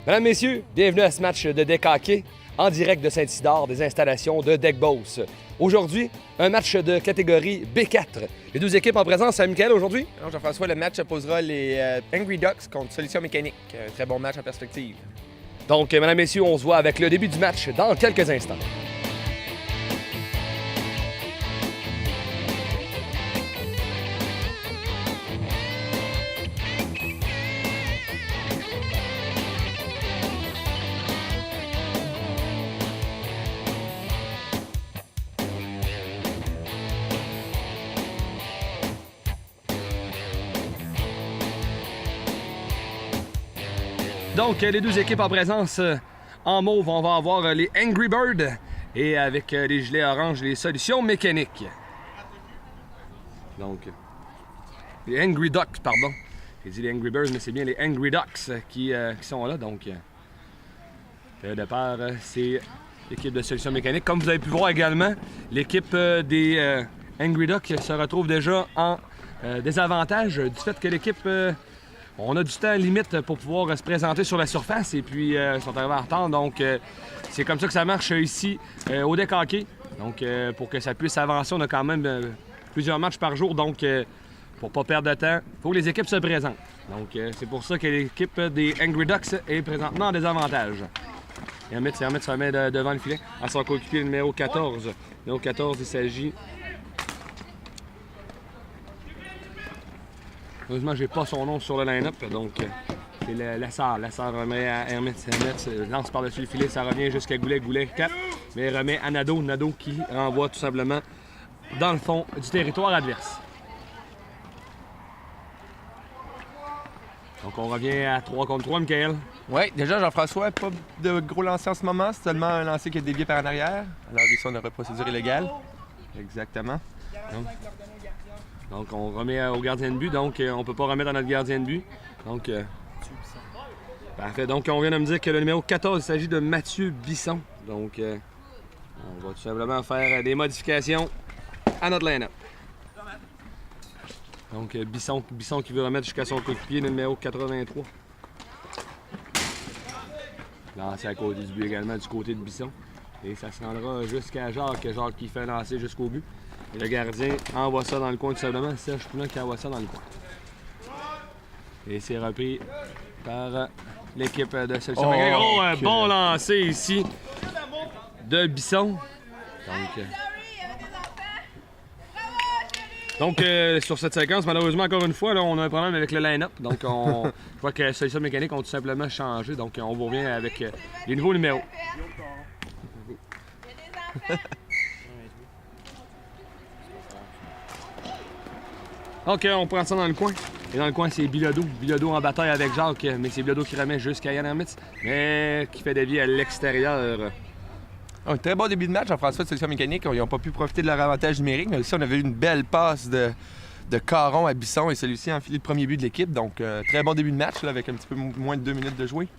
Mesdames, Messieurs, bienvenue à ce match de deck hockey en direct de Saint-Isidore des installations de Deck Beauce. Aujourd'hui, un match de catégorie B4. Les deux équipes en présence, c'est Michael aujourd'hui. Alors Jean-François, le match opposera les Angry Ducks contre Solutions Mécaniques. Un très bon match en perspective. Donc, mesdames, messieurs, on se voit avec le début du match dans quelques instants. Donc, les deux équipes en présence en mauve, on va avoir les Angry Birds et avec les gilets orange, les Solutions Mécaniques. Donc, les Angry Ducks, pardon. J'ai dit les Angry Birds, mais c'est bien les Angry Ducks qui sont là. Donc, le départ, c'est l'équipe de Solutions Mécaniques. Comme vous avez pu voir également, l'équipe des Angry Ducks se retrouve déjà en désavantage du fait que l'équipe... on a du temps limite pour pouvoir se présenter sur la surface et puis ils sont arrivés en retard. Donc, c'est comme ça que ça marche ici au deck hockey. Donc, pour que ça puisse avancer, on a quand même plusieurs matchs par jour. Donc, pour ne pas perdre de temps, il faut que les équipes se présentent. Donc, c'est pour ça que l'équipe des Angry Ducks est présentement en désavantage. Hermit se remet devant le filet à son coéquipier le numéro 14. Numéro 14, il s'agit... Heureusement, j'ai pas son nom sur le line-up, donc c'est Lassard. Lassard remet à Hermit. Hermit lance par-dessus le filet, ça revient jusqu'à Goulet. Goulet 4, mais remet à Nadeau. Nadeau qui renvoie tout simplement dans le fond du territoire adverse. Donc on revient à 3 contre 3, Michael. Oui, déjà Jean-François, pas de gros lancer en ce moment, c'est seulement un lancer qui est dévié par en arrière. Alors ici, on aurait procédure illégale. Exactement. Donc, on remet au gardien de but. Donc, on ne peut pas remettre à notre gardien de but. Donc, parfait. Donc, on vient de me dire que le numéro 14, il s'agit de Mathieu Bisson. Donc, on va tout simplement faire des modifications à notre line-up. Donc, Bisson qui veut remettre jusqu'à son coéquipier, le numéro 83. Lancé à côté du but également, du côté de Bisson. Et ça se rendra jusqu'à Jacques. Jacques qui fait un lancer jusqu'au but. Et le gardien envoie ça dans le coin tout simplement. Serge Poulin qui envoie ça dans le coin. Et c'est repris par l'équipe de Solutions Mécaniques. Oh, un bon lancer ici de Bisson. Donc, sur cette séquence, malheureusement, encore une fois, là, on a un problème avec le line-up. Donc, je vois que Solutions Mécaniques ont tout simplement changé. Donc, on vous revient avec les nouveaux numéros. OK, on prend ça dans le coin. Et dans le coin, c'est Bilodeau. Bilodeau en bataille avec Jacques, mais c'est Bilodeau qui remet jusqu'à Yann Hermitz, mais qui fait dévier à l'extérieur. Un très bon début de match, Jean-François de Solutions Mécaniques. Ils n'ont pas pu profiter de leur avantage numérique, mais aussi on avait eu une belle passe de Caron à Bisson et celui-ci a enfilé le premier but de l'équipe. Donc, très bon début de match là, avec un petit peu moins de 2 minutes de jouer.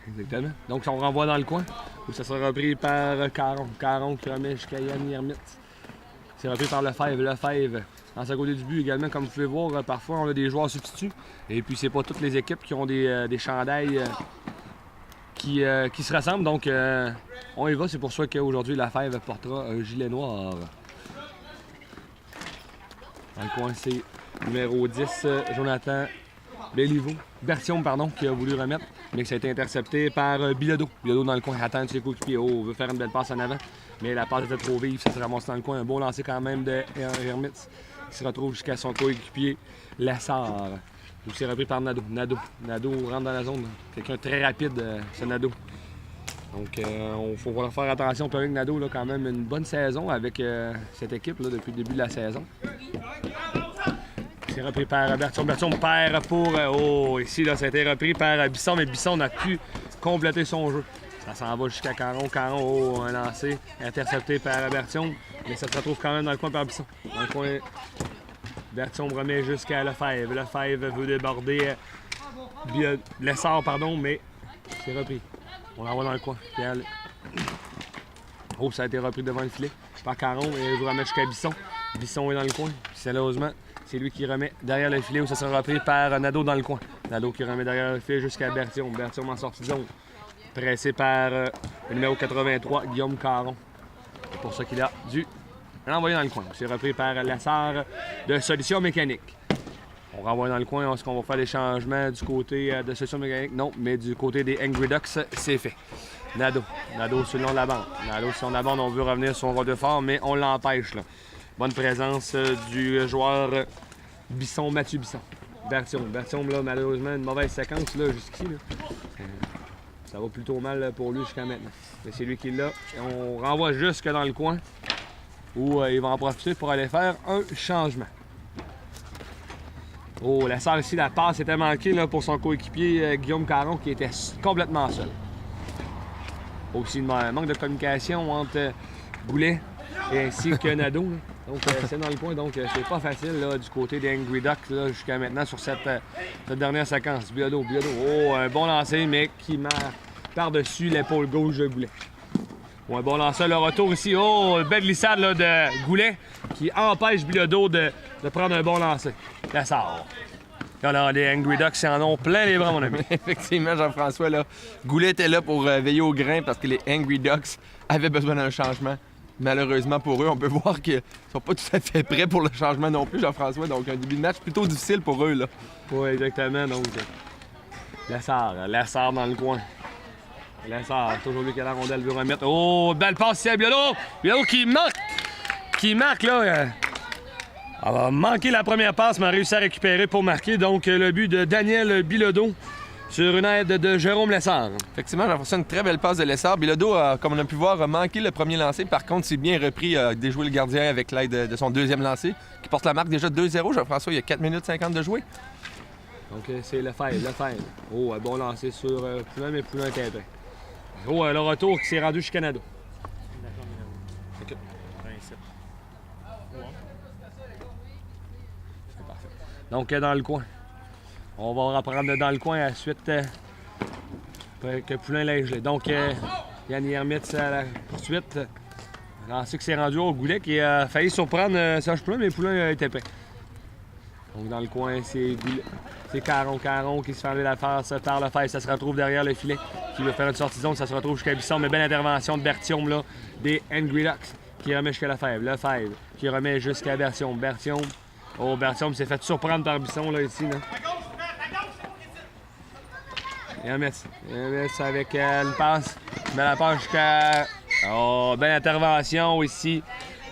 Exactement. Donc, on renvoie dans le coin, où ça sera repris par Caron. Caron qui remet jusqu'à Yann Hermitz. C'est repris par Lefebvre. Lefebvre dans sa côté du but également, comme vous pouvez voir, parfois on a des joueurs substituts. Et puis c'est pas toutes les équipes qui ont des chandails qui se rassemblent. Donc on y va, c'est pour ça qu'aujourd'hui Lefebvre portera un gilet noir. Dans le coin, c'est numéro 10, Jonathan Béliveau. Berthiaume, pardon, qui a voulu remettre, mais que ça a été intercepté par Bilodeau. Bilodeau dans le coin, attend ses coéquipiers. Oh, veut faire une belle passe en avant, mais la passe était trop vive, ça se ramasse dans le coin. Un beau lancer quand même de Hermitz, qui se retrouve jusqu'à son coéquipier Lassard. C'est repris par Nadeau. Nadeau rentre dans la zone. Quelqu'un de très rapide, ce Nadeau. Donc, il faut faire attention. Avec Nadeau, là, quand même une bonne saison avec cette équipe là, depuis le début de la saison. C'est repris par Berthiaume. Berthiaume perd pour... oh, ici, là, ça a été repris par Bisson, mais Bisson n'a pu compléter son jeu. Ça s'en va jusqu'à Caron. Caron, oh, un lancé intercepté par Berthiaume, mais ça se retrouve quand même dans le coin par Bisson. Dans le coin, Berthiaume remet jusqu'à Lefebvre. Lefebvre veut déborder Lessard, pardon, mais c'est repris. On l'envoie dans le coin. Oh, ça a été repris devant le filet par Caron et il veut remettre jusqu'à Bisson. Bisson est dans le coin. Puis, sérieusement, c'est lui qui remet derrière le filet où ça sera repris par Nadeau dans le coin. Nadeau qui remet derrière le fil jusqu'à Berthiaume. Berthiaume en sortie de zone. Pressé par le numéro 83, Guillaume Caron. C'est pour ça qu'il a dû l'envoyer dans le coin. C'est repris par Lassard de Solutions Mécaniques. On renvoie dans le coin. Est-ce qu'on va faire des changements du côté de Solutions Mécaniques? Non, mais du côté des Angry Ducks, c'est fait. Nadeau. Nadeau sur le long de la bande. Nadeau sur le long de la bande, on veut revenir sur son rôle de fort, mais on l'empêche là. Bonne présence du joueur Bisson, Mathieu Bisson. Berthiaume. Berthiaume, là, malheureusement, une mauvaise séquence là, jusqu'ici. Ça va plutôt mal pour lui jusqu'à maintenant. Mais c'est lui qui l'a. On renvoie jusque dans le coin où il va en profiter pour aller faire un changement. Oh, la salle ici, la passe était manquée là, pour son coéquipier Guillaume Caron qui était complètement seul. Aussi, un manque de communication entre Goulet et ainsi que Nadeau. Là. Donc, c'est dans le coin, donc c'est pas facile là, du côté des Angry Ducks jusqu'à maintenant sur cette dernière séquence. Bilodeau, oh, un bon lancer, mais qui marque par-dessus l'épaule gauche de Goulet. Oh, un bon lancer, le retour ici. Oh, belle glissade là, de Goulet qui empêche Bilodeau de prendre un bon lancer. La sort. Alors, les Angry Ducks en ont plein les bras, mon ami. Effectivement, Jean-François, là, Goulet était là pour veiller au grain parce que les Angry Ducks avaient besoin d'un changement. Malheureusement pour eux, on peut voir qu'ils sont pas tout à fait prêts pour le changement non plus, Jean-François. Donc, un début de match plutôt difficile pour eux, là. Oui, exactement. Donc, Lassard dans le coin. Lassard, toujours lui qui a la rondelle, veut remettre. Oh, belle passe ici à Bilodeau. Bilodeau qui marque, là. Elle va manquer la première passe, mais a réussi à récupérer pour marquer. Donc, le but de Daniel Bilodeau sur une aide de Jérôme Lessard. Effectivement, Jean-François, une très belle passe de Lessard. Bilodeau, comme on a pu voir, a manqué le premier lancer. Par contre, c'est bien repris, déjoué le gardien avec l'aide de son deuxième lancer, qui porte la marque déjà 2-0. Jean-François, il y a 4 minutes 50 de jouer. Donc, c'est Lefebvre. Oh, un bon lancer sur Poulain, mais Poulain était prêt. Oh, le retour qui s'est rendu jusqu'à Nadeau. Okay. C'est parfait. Donc, dans le coin. On va reprendre dans le coin à la suite que Poulain l'ait gelé. Donc, Yann Hermite à la poursuite. Lancé qui s'est rendu au Goulet qui a failli surprendre Serge Poulain, mais Poulain était prêt. Donc, dans le coin, c'est Goulet. C'est Caron qui se fait enlever la face par Lefebvre. Ça se retrouve derrière le filet. Qui veut faire une sortie de zone. Ça se retrouve jusqu'à Bisson. Mais belle intervention de Berthiaume là, des Angry Ducks qui remet jusqu'à Lefebvre. Lefebvre qui remet jusqu'à Berthiaume. Oh, Berthiaume s'est fait surprendre par Bisson là, ici. Là. Hermès avec une passe. Met la passe jusqu'à. Oh, belle intervention ici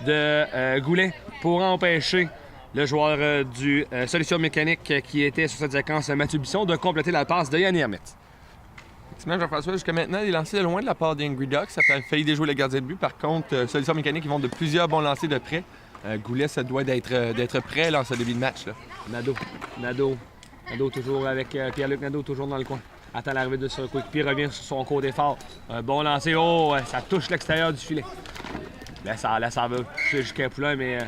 de Goulet pour empêcher le joueur du Solutions Mécaniques qui était sur cette séquence, Mathieu Bisson, de compléter la passe de Yann Hermite. Effectivement, Jean-François, jusqu'à maintenant, il est lancé de loin de la part des Angry Ducks. Ça a failli déjouer le gardien de but. Par contre, Solutions Mécaniques, ils vont de plusieurs bons lancers de près. Goulet, ça doit d'être prêt là, en ce début de match. Là. Nadeau toujours avec Pierre-Luc Nadeau, toujours dans le coin. Attend l'arrivée de ce coéquipier, revient sur son côté fort. Un bon lancer. Oh, ça touche l'extérieur du filet. Là, ça va toucher jusqu'à Poulain, mais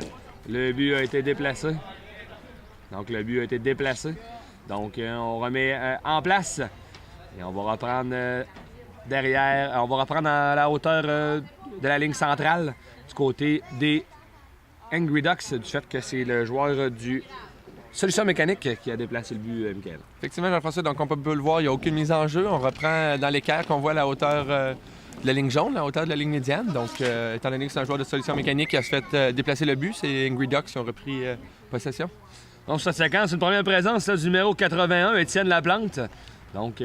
le but a été déplacé. Donc, on remet en place. Et on va reprendre derrière. On va reprendre à la hauteur de la ligne centrale du côté des Angry Ducks, du fait que c'est le joueur du Solutions Mécaniques qui a déplacé le but, Michael. Effectivement, Jean-François, donc on peut le voir, il n'y a aucune mise en jeu. On reprend dans l'équerre qu'on voit à la hauteur de la ligne jaune, à la hauteur de la ligne médiane. Donc, étant donné que c'est un joueur de Solutions Mécaniques qui a fait déplacer le but, c'est Angry Ducks qui ont repris possession. Donc, cette séquence, une première présence là, du numéro 81, Étienne Laplante. Donc,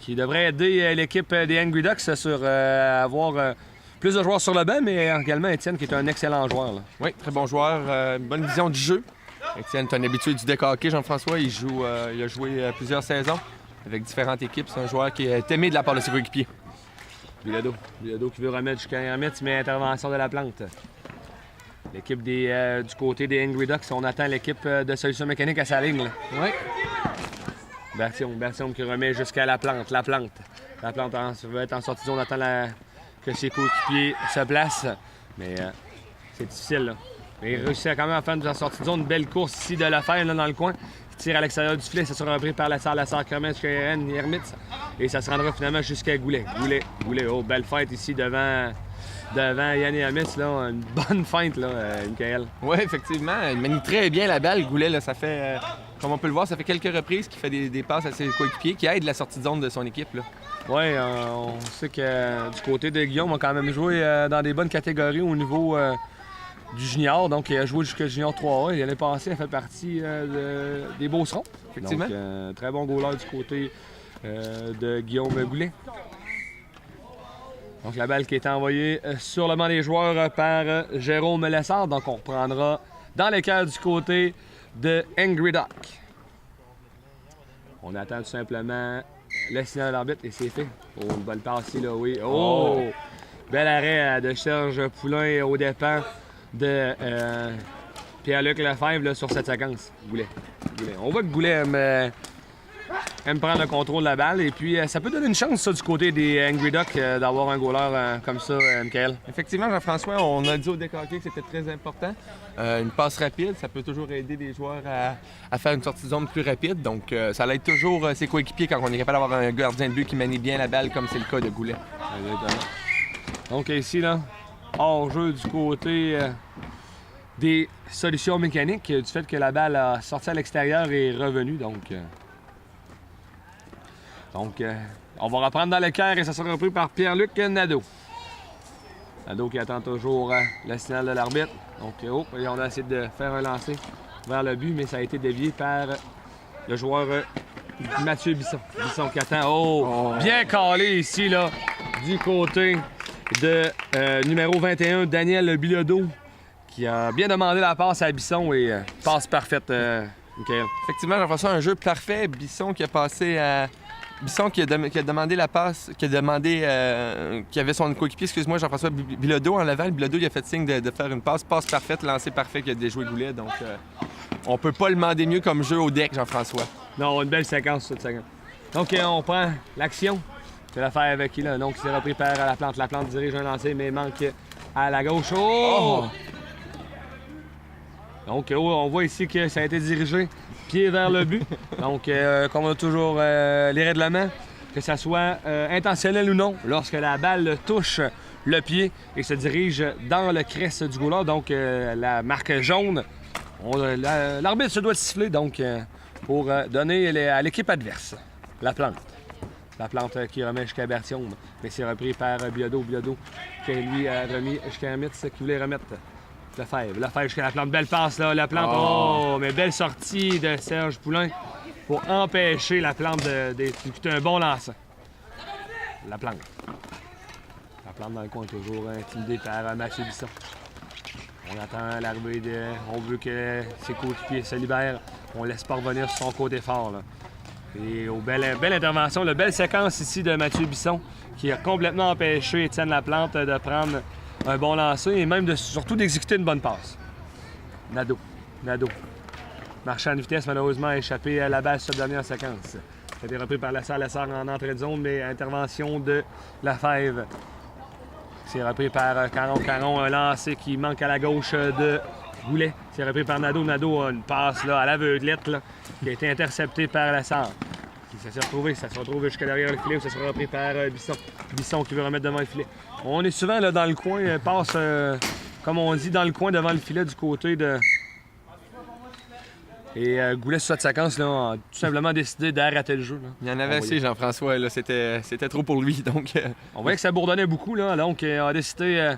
qui devrait aider l'équipe des Angry Ducks sur avoir plus de joueurs sur le banc, mais également Étienne qui est un excellent joueur. Là. Oui, très bon joueur, une bonne vision du jeu. Étienne est un habitué du deck hockey, Jean-François. Il a joué plusieurs saisons avec différentes équipes. C'est un joueur qui est aimé de la part de ses coéquipiers. Bilodeau qui veut remettre jusqu'à Hermite, mais intervention de Laplante. L'équipe du côté des Angry Ducks, on attend l'équipe de Solutions Mécaniques à sa ligne. Oui. Berthiaume qui remet jusqu'à Laplante. Laplante va être en sortie de zone, on attend que ses coéquipiers se placent. Mais c'est difficile, là. Mais il réussit quand même à faire une sortie de zone, une belle course ici de Lefebvre là, dans le coin. qui tire à l'extérieur du filet. Ça sera repris par Lassar Kermit, Hermitz. Et ça se rendra finalement jusqu'à Goulet. Goulet. Oh, belle fête ici devant Yann Hermitz. Là. Une bonne feinte, là, Michael. Oui, effectivement. Il manie très bien la balle, Goulet. Là. Ça fait, comme on peut le voir, ça fait quelques reprises qu'il fait des passes à ses coéquipiers qui aident la sortie de zone de son équipe. Oui, on sait que du côté de Guillaume, on a quand même joué dans des bonnes catégories au niveau du junior. Donc, il a joué jusqu'à junior 3A. Et l'année passée, il fait partie des Beaucerons. Effectivement. Donc, très bon goaler du côté de Guillaume Goulet. Donc, la balle qui est envoyée sur le banc des joueurs par Jérôme Lessard. Donc, on reprendra dans les cœurs du côté de Angry Duck. On attend tout simplement le signal de l'arbitre et c'est fait. Oh, une bonne passe ici, là, oui. Oh! Bel arrêt de Serge Poulain aux dépens de Pierre-Luc Lefebvre là, sur cette séquence. Goulet. On voit que Goulet aime prendre le contrôle de la balle et puis ça peut donner une chance ça, du côté des Angry Ducks d'avoir un goaler comme ça, Michael. Effectivement, Jean-François, on a dit au décorqué que c'était très important. Une passe rapide, ça peut toujours aider les joueurs à faire une sortie de zone plus rapide. Donc, ça l'aide toujours ses coéquipiers quand on est capable d'avoir un gardien de but qui manie bien la balle, comme c'est le cas de Goulet. Exactement. Donc, ici, là, hors-jeu du côté des solutions mécaniques, du fait que la balle a sorti à l'extérieur et est revenue. Donc, on va reprendre dans le cœur et ça sera repris par Pierre-Luc Nadeau. Nadeau qui attend toujours le signal de l'arbitre. Donc, on a essayé de faire un lancer vers le but, mais ça a été dévié par le joueur Mathieu Bisson. Bisson qui attend. Bien calé ici, là, du côté de numéro 21, Daniel Bilodeau, qui a bien demandé la passe à Bisson et passe parfaite, Michael. Effectivement, Jean-François, un jeu parfait. Bisson qui a passé à... Bisson qui a demandé la passe, qui avait son coéquipier, excuse-moi, Jean-François Bilodeau en l'avant. Bilodeau, il a fait signe de faire une passe parfaite, lancé parfait, qui a déjoué Goulet. Donc, on peut pas le demander mieux comme jeu au deck, Jean-François. Non, une belle séquence, cette séquence. Donc, on prend l'action. C'est l'affaire avec qui, là. Donc, c'est repris par la plante. La plante dirige un lancer, mais manque à la gauche. Donc, on voit ici que ça a été dirigé pied vers le but. Donc, comme on a toujours les règlements, que ça soit intentionnel ou non, lorsque la balle touche le pied et se dirige dans le crest du goaler, donc la marque jaune, l'arbitre se doit siffler donc, pour donner à l'équipe adverse la plante. La plante qui remet jusqu'à Berthiaume, mais c'est repris par Bilodeau. Bilodeau qui lui a remis jusqu'à Hermitz qui voulait remettre Lefebvre jusqu'à la plante. Belle passe, là, la plante. Mais belle sortie de Serge Poulain pour empêcher la plante d'exécuter un bon lancer. La plante. La plante dans le coin, toujours intimidée par Mathieu Bisson. On attend l'arrivée On veut que ses coéquipiers se libèrent. On laisse pas revenir sur son côté fort, là. Et belle intervention, la belle séquence ici de Mathieu Bisson qui a complètement empêché Étienne Laplante de prendre un bon lancer et même surtout d'exécuter une bonne passe. Nadeau. Marchand de vitesse, malheureusement, a échappé à la balle sur cette dernière séquence. Ça a été repris par Lassar en entrée de zone, mais intervention de Lefebvre. C'est repris par Caron, un lancer qui manque à la gauche de Goulet. C'est repris par Nadeau. Nadeau a une passe là, à l'aveuglette là, qui a été interceptée par Lassar. Ça s'est retrouvé jusqu'à derrière le filet où ça sera repris par Bisson. Bisson qui veut remettre devant le filet. On est souvent là, dans le coin, passe, comme on dit, dans le coin devant le filet du côté de... Et Goulet, sur cette séquence, là, a tout simplement décidé d'arrêter le jeu. Là. Il y en avait assez, Jean-François. Là, c'était trop pour lui. Donc, on voyait que ça bourdonnait beaucoup. Là, donc, il a décidé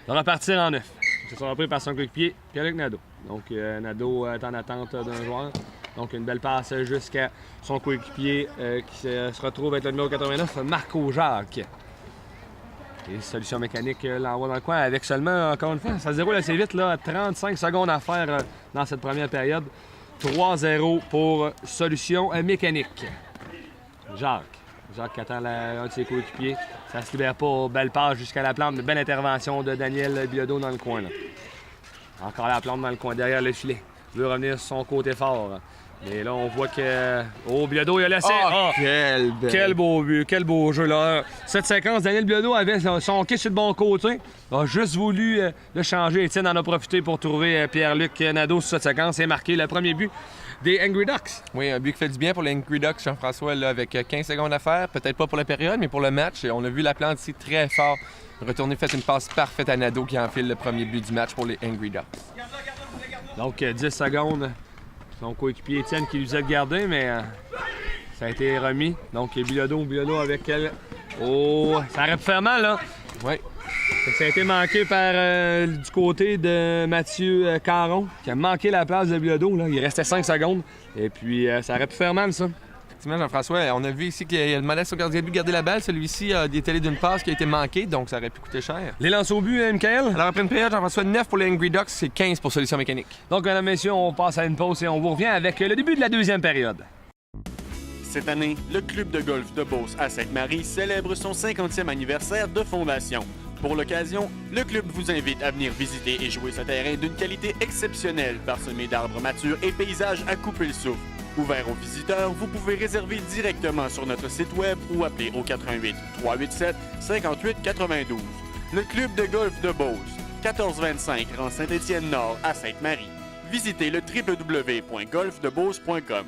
de repartir en neuf. Ça sera repris par son coéquipier, Pierre-Luc Nadeau. Donc, Nadeau est en attente d'un joueur. Donc, une belle passe jusqu'à son coéquipier qui se retrouve avec le numéro 89, Marco Jacques. Et solution mécanique l'envoie dans le coin avec seulement, encore une fois, ça se déroule assez vite, là, 35 secondes à faire dans cette première période. 3-0 pour solution mécanique. Jacques qui attend un de ses coéquipiers. Ça se libère pas. Belle passe jusqu'à la plante. Belle intervention de Daniel Bilodeau dans le coin. Là. Encore la plante dans le coin, derrière le filet. Il veut revenir sur son côté fort. Mais là, on voit que... Oh, Bilodeau, il a laissé... Oh, quel beau but, quel beau jeu, là. Cette séquence, Daniel Bilodeau avait son quai sur le bon côté. Il a juste voulu le changer. Étienne en a profité pour trouver Pierre-Luc Nadeau sur cette séquence et marquer le premier but des Angry Ducks. Oui, un but qui fait du bien pour les Angry Ducks, Jean-François, là, avec 15 secondes à faire. Peut-être pas pour la période, mais pour le match. On a vu Laplante ici très fort. Retourner, fait une passe parfaite à Nadeau qui enfile le premier but du match pour les Angry Ducks. Donc, 10 secondes. Son coéquipier Étienne qui lui a gardé, mais ça a été remis. Donc, Bilodeau avec elle. Oh, ça aurait pu faire mal, là. Oui. Ça a été manqué par du côté de Mathieu Caron, qui a manqué la place de Bilodeau. Là. Il restait 5 secondes. Et puis, ça aurait pu faire mal, ça. Effectivement, Jean-François, on a vu ici qu'il a demandé à son gardien de but de garder la balle. Celui-ci a dételé d'une passe qui a été manquée, donc ça aurait pu coûter cher. Les lances au but, Michael? Alors, après une période, Jean-François, 9 pour les Angry Ducks, c'est 15 pour Solution Mécanique. Donc, mesdames et messieurs, on passe à une pause et on vous revient avec le début de la deuxième période. Cette année, le club de golf de Beauce à Sainte-Marie célèbre son 50e anniversaire de fondation. Pour l'occasion, le club vous invite à venir visiter et jouer ce terrain d'une qualité exceptionnelle, parsemé d'arbres matures et paysages à couper le souffle. Ouvert aux visiteurs, vous pouvez réserver directement sur notre site web ou appeler au 88 387 58 92. Le club de golf de Beauce, 1425 rue Saint-Étienne-Nord à Sainte-Marie. Visitez le www.golfdebeauce.com.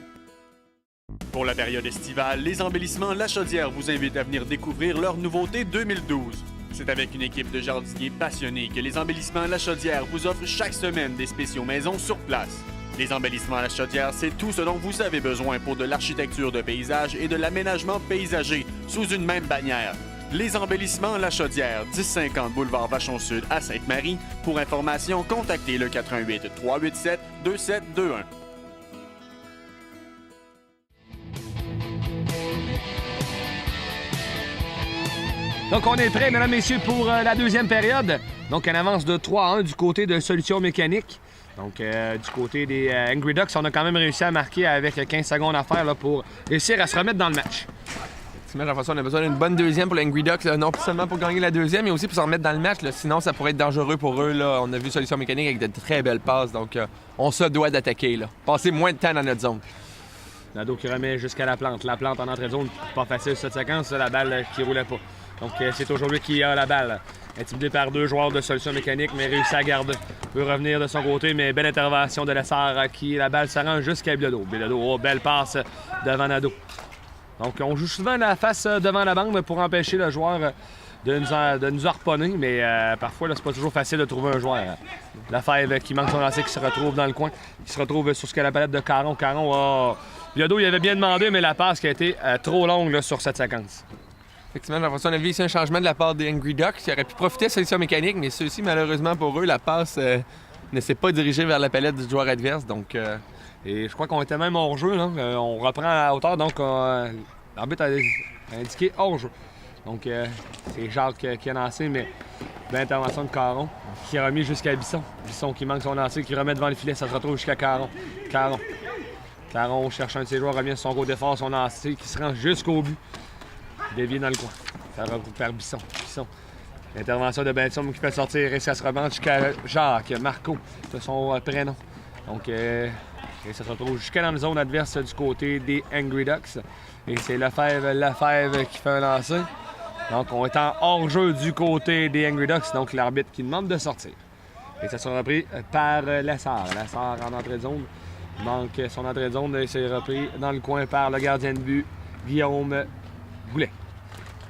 Pour la période estivale, les embellissements La Chaudière vous invitent à venir découvrir leur nouveauté 2012. C'est avec une équipe de jardiniers passionnés que les embellissements La Chaudière vous offrent chaque semaine des spéciaux maison sur place. Les embellissements La Chaudière, c'est tout ce dont vous avez besoin pour de l'architecture de paysage et de l'aménagement paysager sous une même bannière. Les embellissements La Chaudière, 1050 boulevard Vachon-Sud à Sainte-Marie. Pour information, contactez le 88 387 2721. Donc, on est prêts, mesdames et messieurs, pour la deuxième période. Donc, une avance de 3-1 du côté de Solution Mécanique. Donc, du côté des Angry Ducks, on a quand même réussi à marquer avec 15 secondes à faire là, pour réussir à se remettre dans le match. Effectivement, Jean-François, on a besoin d'une bonne deuxième pour les Angry Ducks. Là, non seulement pour gagner la deuxième, mais aussi pour se remettre dans le match. Là, sinon, ça pourrait être dangereux pour eux. Là. On a vu Solution Mécanique avec de très belles passes. Donc, on se doit d'attaquer. Là. Passer moins de temps dans notre zone. Nadeau qui remet jusqu'à la plante. La plante en entrée de zone, pas facile cette séquence. La balle qui roulait pas. Donc, c'est toujours lui qui a la balle. Intimidé par deux joueurs de Solution Mécanique, mais réussi à garder. Peut revenir de son côté, mais belle intervention de Lessard qui la balle se rend jusqu'à Bilodeau. Bilodeau, oh, belle passe devant Nadeau. Donc, on joue souvent la face devant la bande pour empêcher le joueur de nous harponner, mais parfois, là, c'est pas toujours facile de trouver un joueur. Lefebvre qui manque son lancer, qui se retrouve dans le coin, qui se retrouve sur ce qu'est la palette de Caron. Caron, oh, Bilodeau, il avait bien demandé, mais la passe qui a été trop longue là, sur cette séquence. Effectivement, Jean-François, on a vu ici un changement de la part des Angry Ducks qui aurait pu profiter de Solution Mécanique, mais ceux-ci, malheureusement pour eux, la passe ne s'est pas dirigée vers la palette du joueur adverse. Donc, Et je crois qu'on était même hors-jeu. On reprend à hauteur, donc l'arbitre a indiqué hors-jeu. Donc, c'est Jacques qui a lancé, mais l'intervention de Caron qui a remis jusqu'à Bisson. Bisson qui manque son lancer, qui remet devant le filet, ça se retrouve jusqu'à Caron. Caron cherche un de ses joueurs, revient sur son gros d'effort, son lancer qui se rend jusqu'au but. Dévié dans le coin. Ça récupère Bisson. L'intervention de Benson qui fait sortir et ça se remonte jusqu'à Jacques, Marco, de son prénom. Donc, et ça se retrouve jusqu'à dans la zone adverse du côté des Angry Ducks. Et c'est Lefebvre qui fait un lancer. Donc, on est en hors-jeu du côté des Angry Ducks. Donc, l'arbitre qui demande de sortir. Et ça sera repris par Lessard. Lessard en entrée de zone. Il manque son entrée de zone et c'est repris dans le coin par le gardien de but, Guillaume Boulet.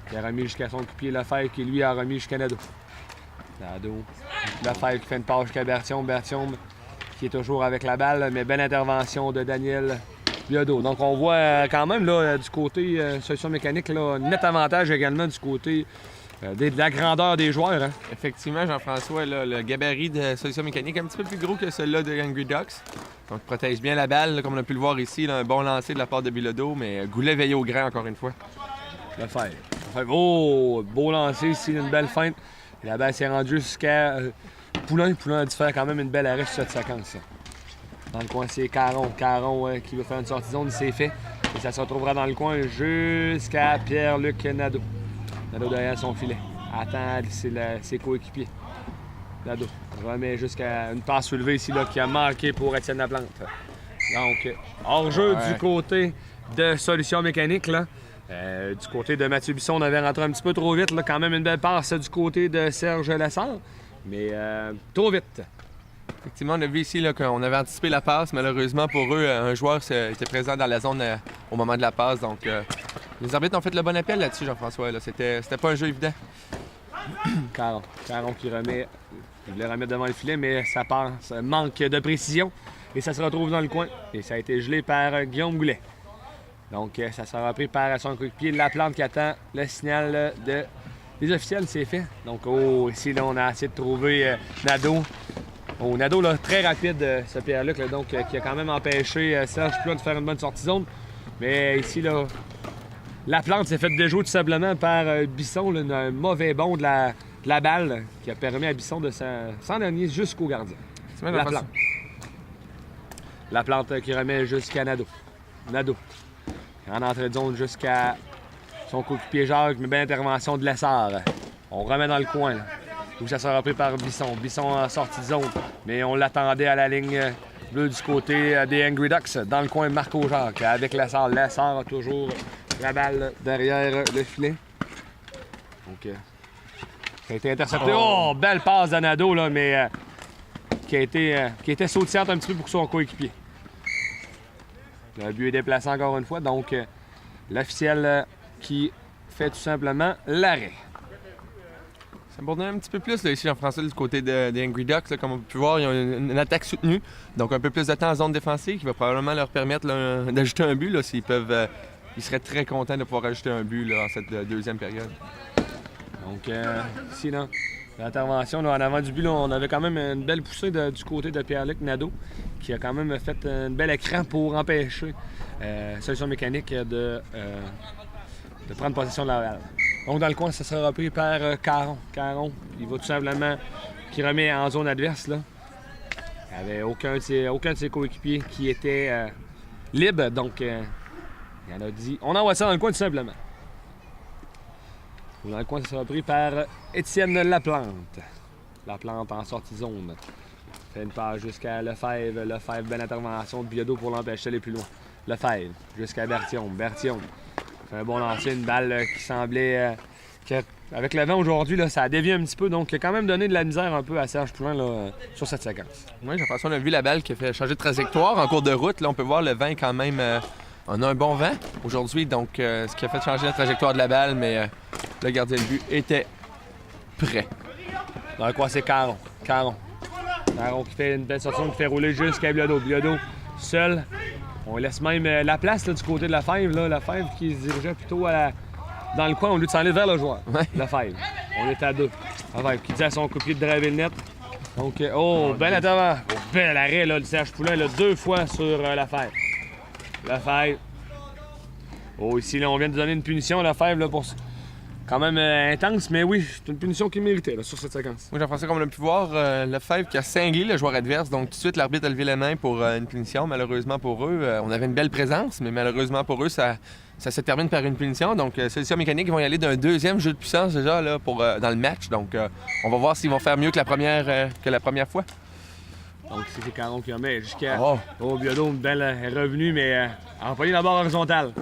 Qui a remis jusqu'à son coupier Lefebvre qui lui a remis jusqu'à Nadeau. Lefebvre qui fait une passe jusqu'à Bertium. Bertium qui est toujours avec la balle, mais belle intervention de Daniel Bilodeau. Donc on voit quand même là, du côté Solution Mécanique, là, net avantage également du côté de la grandeur des joueurs. Hein. Effectivement, Jean-François, là, le gabarit de Solution Mécanique est un petit peu plus gros que celui-là de Angry Ducks. Donc protège bien la balle, là, comme on a pu le voir ici. Là, un bon lancer de la part de Bilodeau, mais Goulet veillé au grain encore une fois. Lefebvre. Oh, beau lancer ici, une belle feinte. Et la balle s'est rendue jusqu'à Poulain. Poulain a dû faire quand même une belle arrêt sur cette séquence. Là. Dans le coin, c'est Caron. Caron qui veut faire une sortie zone, c'est fait. Et ça se retrouvera dans le coin jusqu'à Pierre-Luc Nadeau. Nadeau derrière son filet. Attend ses coéquipiers. Nadeau remet jusqu'à une passe soulevée ici là, qui a manqué pour Étienne Laplante. Donc, hors-jeu Ouais. du côté de Solutions Mécaniques, là. Du côté de Mathieu Bisson, on avait rentré un petit peu trop vite. Là. Quand même une belle passe du côté de Serge Lassard, mais trop vite. Effectivement, on a vu ici là, qu'on avait anticipé la passe. Malheureusement pour eux, un joueur était présent dans la zone au moment de la passe. Donc, les arbitres ont fait le bon appel là-dessus, Jean-François. Là. C'était pas un jeu évident. Caron qui remet. Il voulait remettre devant le filet, mais ça manque de précision. Et ça se retrouve dans le coin. Et ça a été gelé par Guillaume Goulet. Donc, ça sera pris par son coéquipier Laplante qui attend le signal des officiels. C'est fait. Donc, ici, là, on a essayé de trouver Nadeau. Nadeau, là, très rapide, ce Pierre-Luc, là, donc, qui a quand même empêché Serge Plot de faire une bonne sortie zone. Mais ici, là, Laplante s'est fait déjouer tout simplement par Bisson, là, un mauvais bond de la balle qui a permis à Bisson de s'enligner jusqu'au gardien. Laplante qui remet jusqu'à Nadeau. En entrée de zone jusqu'à son coéquipier Jacques, mais belle intervention de Lessard. On remet dans le coin, là, où ça sera pris par Bisson. Bisson en sortie de zone, mais on l'attendait à la ligne bleue du côté des Angry Ducks. Dans le coin, Marco Jacques avec Lessard. Lessard a toujours la balle derrière le filet. Donc, ça a été intercepté. Oh, belle passe d'Anado, là, mais qui était sautillante un petit peu pour son coéquipier. Le but est déplacé encore une fois, donc l'officiel qui fait tout simplement l'arrêt. Ça bourdonne un petit peu plus là, ici, Jean-François, du côté des Angry Ducks. Là, comme on peut voir, ils ont une attaque soutenue. Donc un peu plus de temps en zone défensive qui va probablement leur permettre là, d'ajouter un but. Là, s'ils peuvent, ils seraient très contents de pouvoir ajouter un but là, en cette deuxième période. Donc ici, là, l'intervention là, en avant du but, là, on avait quand même une belle poussée du côté de Pierre-Luc Nadeau qui a quand même fait un bel écran pour empêcher Solutions Mécaniques de prendre possession de la balle. Donc dans le coin, ça sera repris par Caron. Caron, il va tout simplement qui remet en zone adverse. Là. Il n'y avait aucun de ses coéquipiers qui était libre, donc il en a dit. On envoie ça dans le coin tout simplement. Dans le coin, ça sera pris par Étienne Laplante. Laplante en sortie zone. Fait une passe jusqu'à Lefebvre. Lefebvre, belle intervention de Biado pour l'empêcher d'aller plus loin. Lefebvre jusqu'à Berthiaume. Berthiaume fait un bon lancer, une balle qui semblait... avec le vent aujourd'hui, là, ça a dévié un petit peu. Donc, il a quand même donné de la misère un peu à Serge Poulin là, sur cette séquence. Oui, Jean-François, on a vu la balle qui a fait changer de trajectoire en cours de route. Là, on peut voir le vent quand même... on a un bon vent aujourd'hui, donc ce qui a fait changer la trajectoire de la balle, mais le gardien de but était prêt. Dans le coin, c'est Caron. Caron qui fait une belle sortie, qui fait rouler jusqu'à Biado. Biado seul. On laisse même la place là, du côté de Lefebvre. Là. Lefebvre qui se dirigeait plutôt dans le coin au lieu de s'en aller vers le joueur. Ouais. Lefebvre. On est à deux. Lefebvre qui dit à son coéquipier de driver le net. Donc, bel intervention. Bel arrêt là, de Serge Poulin, là, 2 fois sur Lefebvre. Lefebvre. Ici, là, on vient de donner une punition à Lefebvre là, pour quand même intense, mais oui, c'est une punition qu'il méritait là, sur cette séquence. Oui, Jean-François, comme on a pu voir, Lefebvre qui a cinglé le joueur adverse, donc tout de suite, l'arbitre a levé la main pour une punition. Malheureusement pour eux, on avait une belle présence, mais malheureusement pour eux, ça se termine par une punition. Donc, Solutions Mécaniques vont y aller d'un deuxième jeu de puissance déjà là, dans le match. Donc, on va voir s'ils vont faire mieux que la première fois. Donc, c'est Caron qui remet jusqu'à... Biado, une belle est revenue, mais employé la barre horizontale.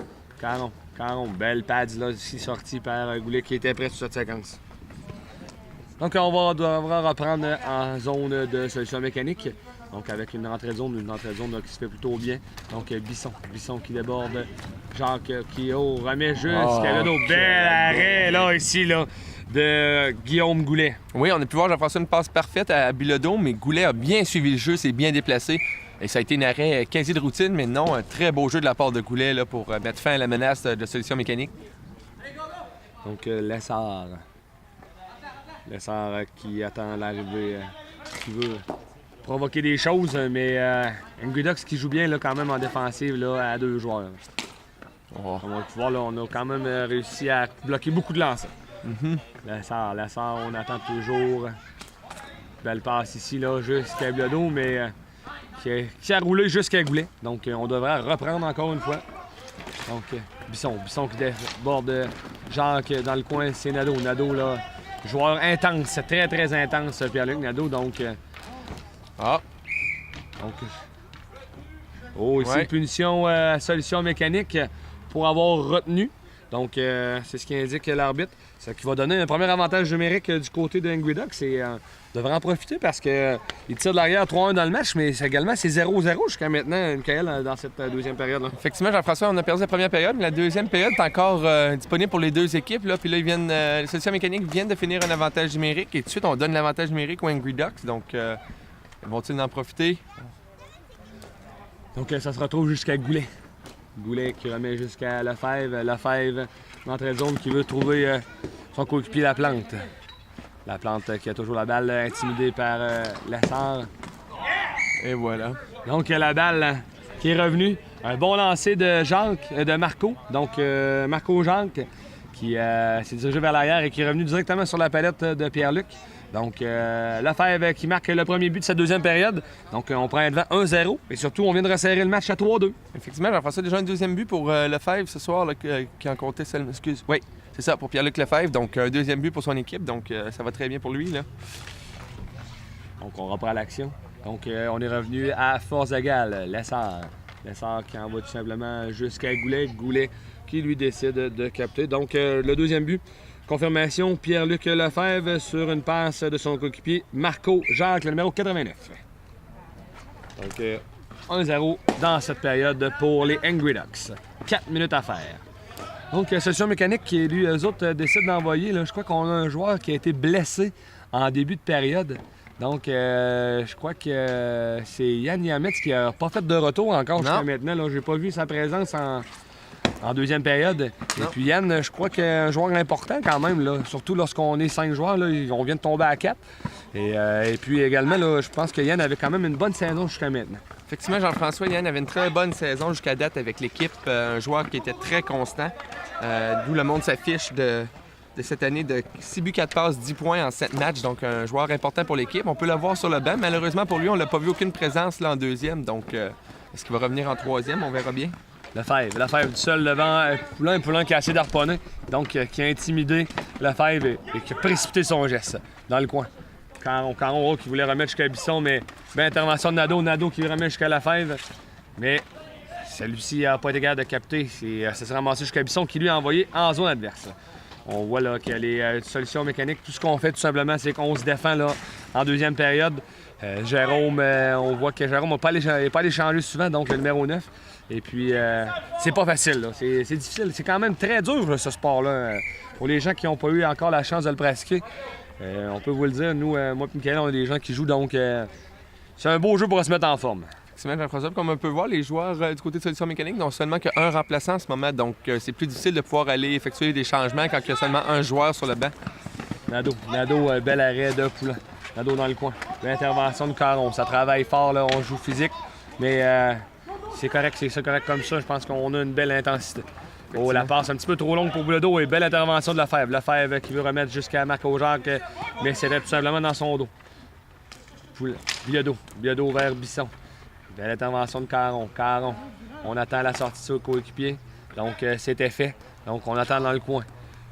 Caron, belle pads là, ici sortie par Goulet qui était prêt sur cette séquence. Donc, on va devoir reprendre en zone de Solutions Mécaniques. Donc, avec une entrée de zone là, qui se fait plutôt bien. Donc, Bisson qui déborde. Jacques qui remet jusqu'à Biado. Bel arrêt là, ici, là, de Guillaume Goulet. Oui, on a pu voir Jean-François une passe parfaite à Bilodeau, mais Goulet a bien suivi le jeu, s'est bien déplacé. Et ça a été un arrêt quasi de routine, mais non, un très beau jeu de la part de Goulet là, pour mettre fin à la menace de Solutions Mécaniques. Donc, Lessard qui attend l'arrivée, qui veut provoquer des choses, mais Angry Ducks qui joue bien là, quand même en défensive là, à 2 joueurs. Comme on peut voir, là, on a quand même réussi à bloquer beaucoup de lancers. Lessard, on attend toujours. Belle passe ici là, jusqu'à Biado, mais qui a roulé jusqu'à Goulet. Donc, on devrait reprendre encore une fois. Donc, Bisson qui déborde Jacques dans le coin, c'est Nadeau. Nadeau, là, joueur intense, très, très intense, Pierre-Luc Nadeau. Donc, Oh, ici, Ouais. punition solution mécanique pour avoir retenu. Donc, c'est ce qui indique l'arbitre. Ce qui va donner un premier avantage numérique du côté de Angry Ducks. Et devrait en profiter parce qu'il tire de l'arrière 3-1 dans le match, mais également c'est 0-0 jusqu'à maintenant, Michael, dans cette deuxième période-là. Effectivement, Jean-François, on a perdu la première période, mais la deuxième période est encore disponible pour les deux équipes. Là. Puis là, les solutions mécaniques viennent de finir un avantage numérique et tout de suite, on donne l'avantage numérique aux Angry Ducks. Donc, vont-ils en profiter? Donc, ça se retrouve jusqu'à Goulet. Goulet qui remet jusqu'à Lefebvre. Lefebvre, l'entrée de zone qui veut trouver son coéquipier Laplante. Laplante qui a toujours la balle intimidée par Lessard. Et voilà. Donc, la balle qui est revenue. Un bon lancer de Jacques, de Marco. Donc, Marco Jacques qui s'est dirigé vers l'arrière et qui est revenu directement sur la palette de Pierre-Luc. Donc, Lefebvre qui marque le premier but de cette deuxième période. Donc, on prend un devant 1-0. Et surtout, on vient de resserrer le match à 3-2. Effectivement, Jean-François, déjà un deuxième but pour Lefebvre ce soir, là, qui en comptait seulement. Excuse. Oui, c'est ça, pour Pierre-Luc Lefebvre. Donc, un deuxième but pour son équipe. Donc, ça va très bien pour lui, là. Donc, on reprend l'action. Donc, on est revenu à force égale. Lessard. Lessard qui envoie tout simplement jusqu'à Goulet. Goulet qui lui décide de capter. Donc, le deuxième but. Confirmation, Pierre-Luc Lefebvre sur une passe de son coéquipier Marco Jacques, le numéro 89. Donc, 1-0 dans cette période pour les Angry Ducks. 4 minutes à faire. Donc, solution mécanique qui, lui, eux autres, décident d'envoyer. Je crois qu'on a un joueur qui a été blessé en début de période. Donc, je crois que c'est Yann Yametz qui n'a pas fait de retour encore jusqu'à maintenant. Je n'ai pas vu sa présence en deuxième période. Non. Et puis Yann, je crois qu'il est un joueur important quand même, là. Surtout lorsqu'on est 5 joueurs, là, on vient de tomber à 4. Et puis également, là, je pense que Yann avait quand même une bonne saison jusqu'à maintenant. Effectivement, Jean-François, Yann avait une très bonne saison jusqu'à date avec l'équipe. Un joueur qui était très constant. D'où le monde s'affiche de cette année de 6 buts, 4 passes, 10 points en 7 matchs. Donc, un joueur important pour l'équipe. On peut le voir sur le banc. Malheureusement, pour lui, on n'a pas vu aucune présence là, en deuxième. Donc, est-ce qu'il va revenir en troisième? On verra bien. Lefebvre du seul devant Poulain qui a essayé d'harponner, donc qui a intimidé Lefebvre et qui a précipité son geste dans le coin. Caron qui voulait remettre jusqu'à Bisson, mais intervention de Nadeau qui remet jusqu'à Lefebvre. Mais celui-ci n'a pas été capable de capter. Ça s'est ramassé jusqu'à Bisson qui lui a envoyé en zone adverse. On voit là qu'il y a les solutions mécaniques. Tout ce qu'on fait tout simplement, c'est qu'on se défend là, en deuxième période. Jérôme, on voit que Jérôme n'a pas allé changer souvent, donc le numéro 9. Et puis, c'est pas facile, là. C'est difficile. C'est quand même très dur, là, ce sport-là. Pour les gens qui n'ont pas eu encore la chance de le pratiquer, on peut vous le dire, nous, moi et Michael, on a des gens qui jouent, donc c'est un beau jeu pour se mettre en forme. Effectivement, Jean-François, comme on peut voir, les joueurs du côté de Solutions Mécaniques n'ont seulement qu'un remplaçant en ce moment, donc c'est plus difficile de pouvoir aller effectuer des changements quand il y a seulement un joueur sur le banc. Nadeau, bel arrêt de Poulain. Nadeau dans le coin. L'intervention de Caron, ça travaille fort, là, on joue physique, mais c'est correct comme ça. Je pense qu'on a une belle intensité. Oh, la passe un petit peu trop longue pour Bilodeau et belle intervention de Lefebvre. Lefebvre qui veut remettre jusqu'à Marco Jacques, mais c'était tout simplement dans son dos. Bilodeau vers Bisson. Belle intervention de Caron. On attend la sortie de son coéquipier. Donc, c'était fait. Donc, on attend dans le coin.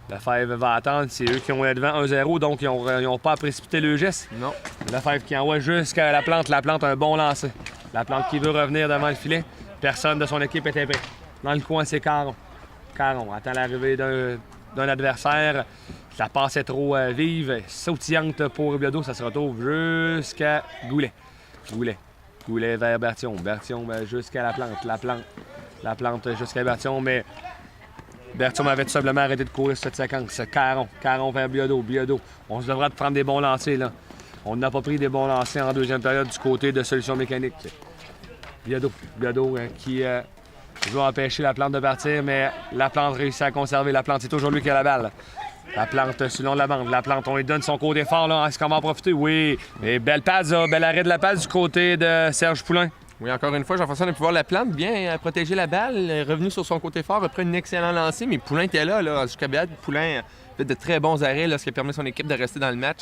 Lefebvre va attendre. C'est eux qui ont été devant 1-0, donc ils n'ont pas à précipiter le geste. Non. Lefebvre qui envoie jusqu'à Laplante. Laplante, un bon lancer. Laplante qui veut revenir devant le filet. Personne de son équipe était prêt. Dans le coin, c'est Caron. Caron attend l'arrivée d'un adversaire. La passe est trop vive, sautillante pour Bilodeau. Ça se retrouve jusqu'à Goulet. Goulet vers Berthiaume. Berthiaume jusqu'à Laplante jusqu'à Berthiaume, mais Berthiaume avait tout simplement arrêté de courir cette séquence. Caron vers Bilodeau. On se devra de prendre des bons lancers, là. On n'a pas pris des bons lancers en deuxième période du côté de Solutions Mécaniques. Bilodeau qui veut empêcher Laplante de partir, mais Laplante réussit à conserver. Laplante, c'est toujours lui qui a la balle. Laplante sur le long de la bande. Laplante, on lui donne son côté fort, là. Est-ce qu'on va en profiter? Oui. Et belle passe, bel arrêt de la passe du côté de Serge Poulain. Oui, encore une fois, Jean-François, on a pu voir Laplante bien protéger la balle, revenu sur son côté fort, après un excellent lancer, mais Poulain était là jusqu'à date. Poulain fait de très bons arrêts, là, ce qui a permis à son équipe de rester dans le match,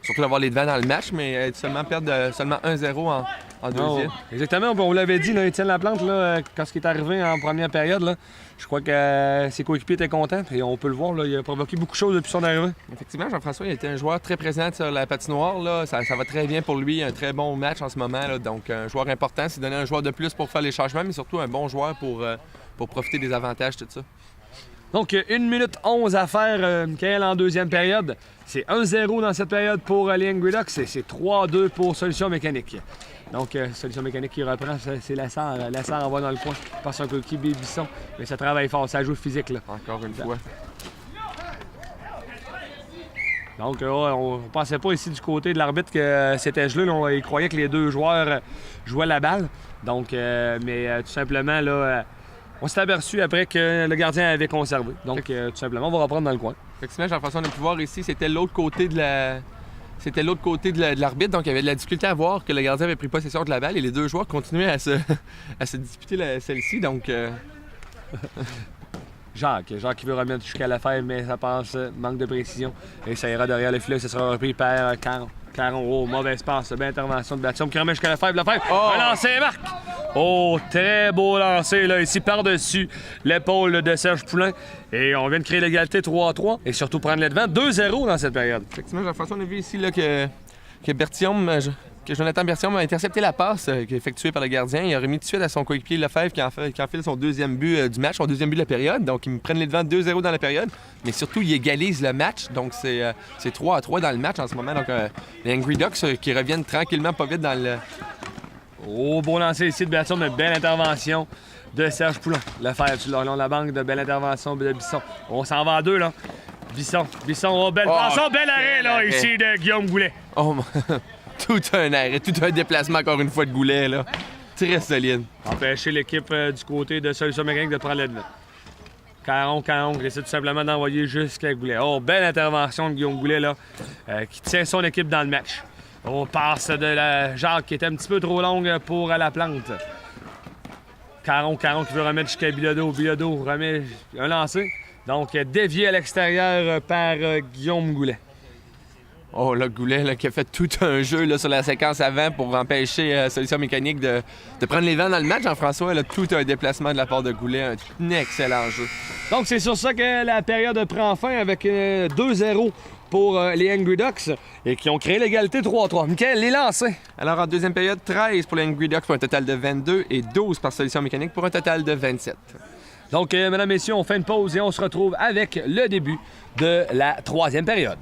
surtout d'avoir les devants dans le match, mais perdre seulement 1-0 en deuxième. Exactement, on l'avait dit, là, Étienne Laplante, là, quand il est arrivé en première période, là, je crois que ses coéquipiers étaient contents, et on peut le voir, là, il a provoqué beaucoup de choses depuis son arrivée. Effectivement, Jean-François, il a été un joueur très présent sur la patinoire, là. Ça va très bien pour lui, un très bon match en ce moment, là. Donc un joueur important, c'est donner un joueur de plus pour faire les changements, mais surtout un bon joueur pour profiter des avantages, tout ça. Donc, 1 minute 11 à faire, Michael, en deuxième période. C'est 1-0 dans cette période pour les Angry Ducks et c'est 3-2 pour Solution Mécanique. Donc, Solution Mécanique qui reprend, c'est Lassard. Lassard envoie dans le coin, passe un coéquipier Bisson. Mais ça travaille fort, ça joue physique, là. Encore une fois. Donc, on ne pensait pas ici du côté de l'arbitre que c'était gelé. Là, il croyait que les deux joueurs jouaient la balle. Donc, tout simplement, là, on s'est aperçu après que le gardien avait conservé. Donc, tout simplement, on va reprendre dans le coin. Effectivement, Jean-François, on a pu voir ici, c'était l'autre côté de l'arbitre, donc il y avait de la difficulté à voir que le gardien avait pris possession de la balle et les deux joueurs continuaient à se disputer celle-ci, donc... Jacques qui veut remettre jusqu'à la fève, mais ça passe, manque de précision. Et ça ira derrière le filet, ça sera repris par Caron. Caron, oh, mauvaise passe, belle intervention de Blatchum qui remet jusqu'à la fève. Un lancer, Marc! Oh, très beau lancer, là, ici, par-dessus l'épaule de Serge Poulain. Et on vient de créer l'égalité 3-3 et surtout prendre les devants. 2-0 dans cette période. Effectivement, Jean-François, on a vu ici là, que Jonathan Berthiaume a intercepté la passe qui est effectuée par le gardien. Il a remis tout de suite à son coéquipier Lefebvre qui enfile son deuxième but du match, son deuxième but de la période. Donc, ils me prennent les devants 2-0 dans la période. Mais surtout, ils égalisent le match. Donc, c'est 3-3 dans le match en ce moment. Donc, les Angry Ducks qui reviennent tranquillement, pas vite dans le... Oh, beau lancer ici de Berthiaume, une belle intervention de Serge Poulain. Lefebvre sur le long de la banque, de belle intervention de Bisson. On s'en va à deux, là. Bisson, oh, belle passe, bel arrêt, là, ici, de Guillaume Goulet. Oh, tout un arrêt, tout un déplacement, encore une fois, de Goulet, là. Très solide. Empêcher l'équipe du côté de Solution Mécanique de prendre le devant. Caron qui essaie tout simplement d'envoyer jusqu'à Goulet. Oh, belle intervention de Guillaume Goulet, là, qui tient son équipe dans le match. On passe de la Jacques qui était un petit peu trop longue pour Laplante. Caron qui veut remettre jusqu'à Bilodeau. Bilodeau remet un lancer. Donc, dévié à l'extérieur par Guillaume Goulet. Oh, là, Goulet là, qui a fait tout un jeu là, sur la séquence avant pour empêcher Solution Mécanique de prendre les vents dans le match. Jean-François, là, tout un déplacement de la part de Goulet. Un excellent jeu. Donc, c'est sur ça que la période prend fin avec 2-0 pour les Angry Ducks et qui ont créé l'égalité 3-3. Michael, les lancers. Alors, en deuxième période, 13 pour les Angry Ducks pour un total de 22 et 12 par Solution Mécanique pour un total de 27. Donc, mesdames, messieurs, on fait une pause et on se retrouve avec le début de la troisième période.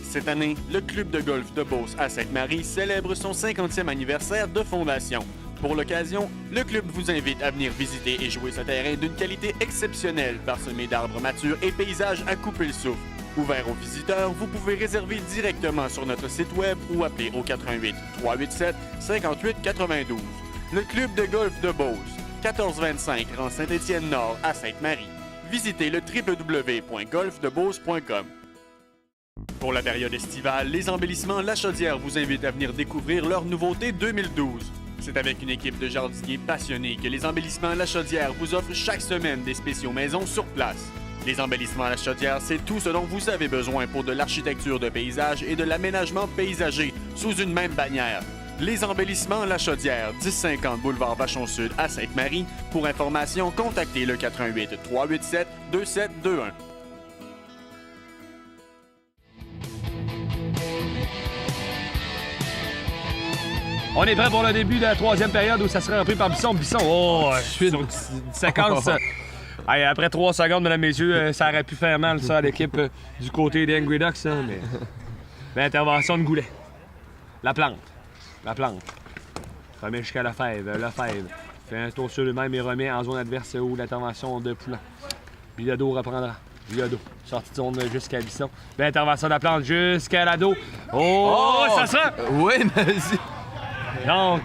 Cette année, le club de golf de Beauce à Sainte-Marie célèbre son 50e anniversaire de fondation. Pour l'occasion, le club vous invite à venir visiter et jouer ce terrain d'une qualité exceptionnelle, parsemé d'arbres matures et paysages à couper le souffle. Ouvert aux visiteurs, vous pouvez réserver directement sur notre site web ou appeler au 88 387 58 92. Le club de golf de Beauce, 1425 rang Saint-Étienne-Nord à Sainte-Marie. Visitez le www.golfdebeauce.com. Pour la période estivale, les embellissements La Chaudière vous invitent à venir découvrir leur nouveauté 2012. C'est avec une équipe de jardiniers passionnés que les embellissements La Chaudière vous offrent chaque semaine des spéciaux maison sur place. Les embellissements La Chaudière, c'est tout ce dont vous avez besoin pour de l'architecture de paysage et de l'aménagement paysager sous une même bannière. Les embellissements La Chaudière, 1050 boulevard Vachon-Sud à Sainte-Marie. Pour information, contactez le 418 387 2721. On est prêt pour le début de la troisième période où ça sera repris par Bisson. Oh, sur une séquence. Hey, après 3 secondes, mesdames et messieurs, ça aurait pu faire mal ça à l'équipe du côté des Angry Ducks, hein, mais l'intervention de Goulet. Laplante. Remet jusqu'à Lefebvre. Fait un tour sur lui-même et remet en zone adverse où l'intervention de Poulain. Bilodeau reprendra. Bilodeau, sortie de zone jusqu'à Bisson. L'intervention de Laplante jusqu'à l'ado. Oh, ça sera! Oui, vas-y. Donc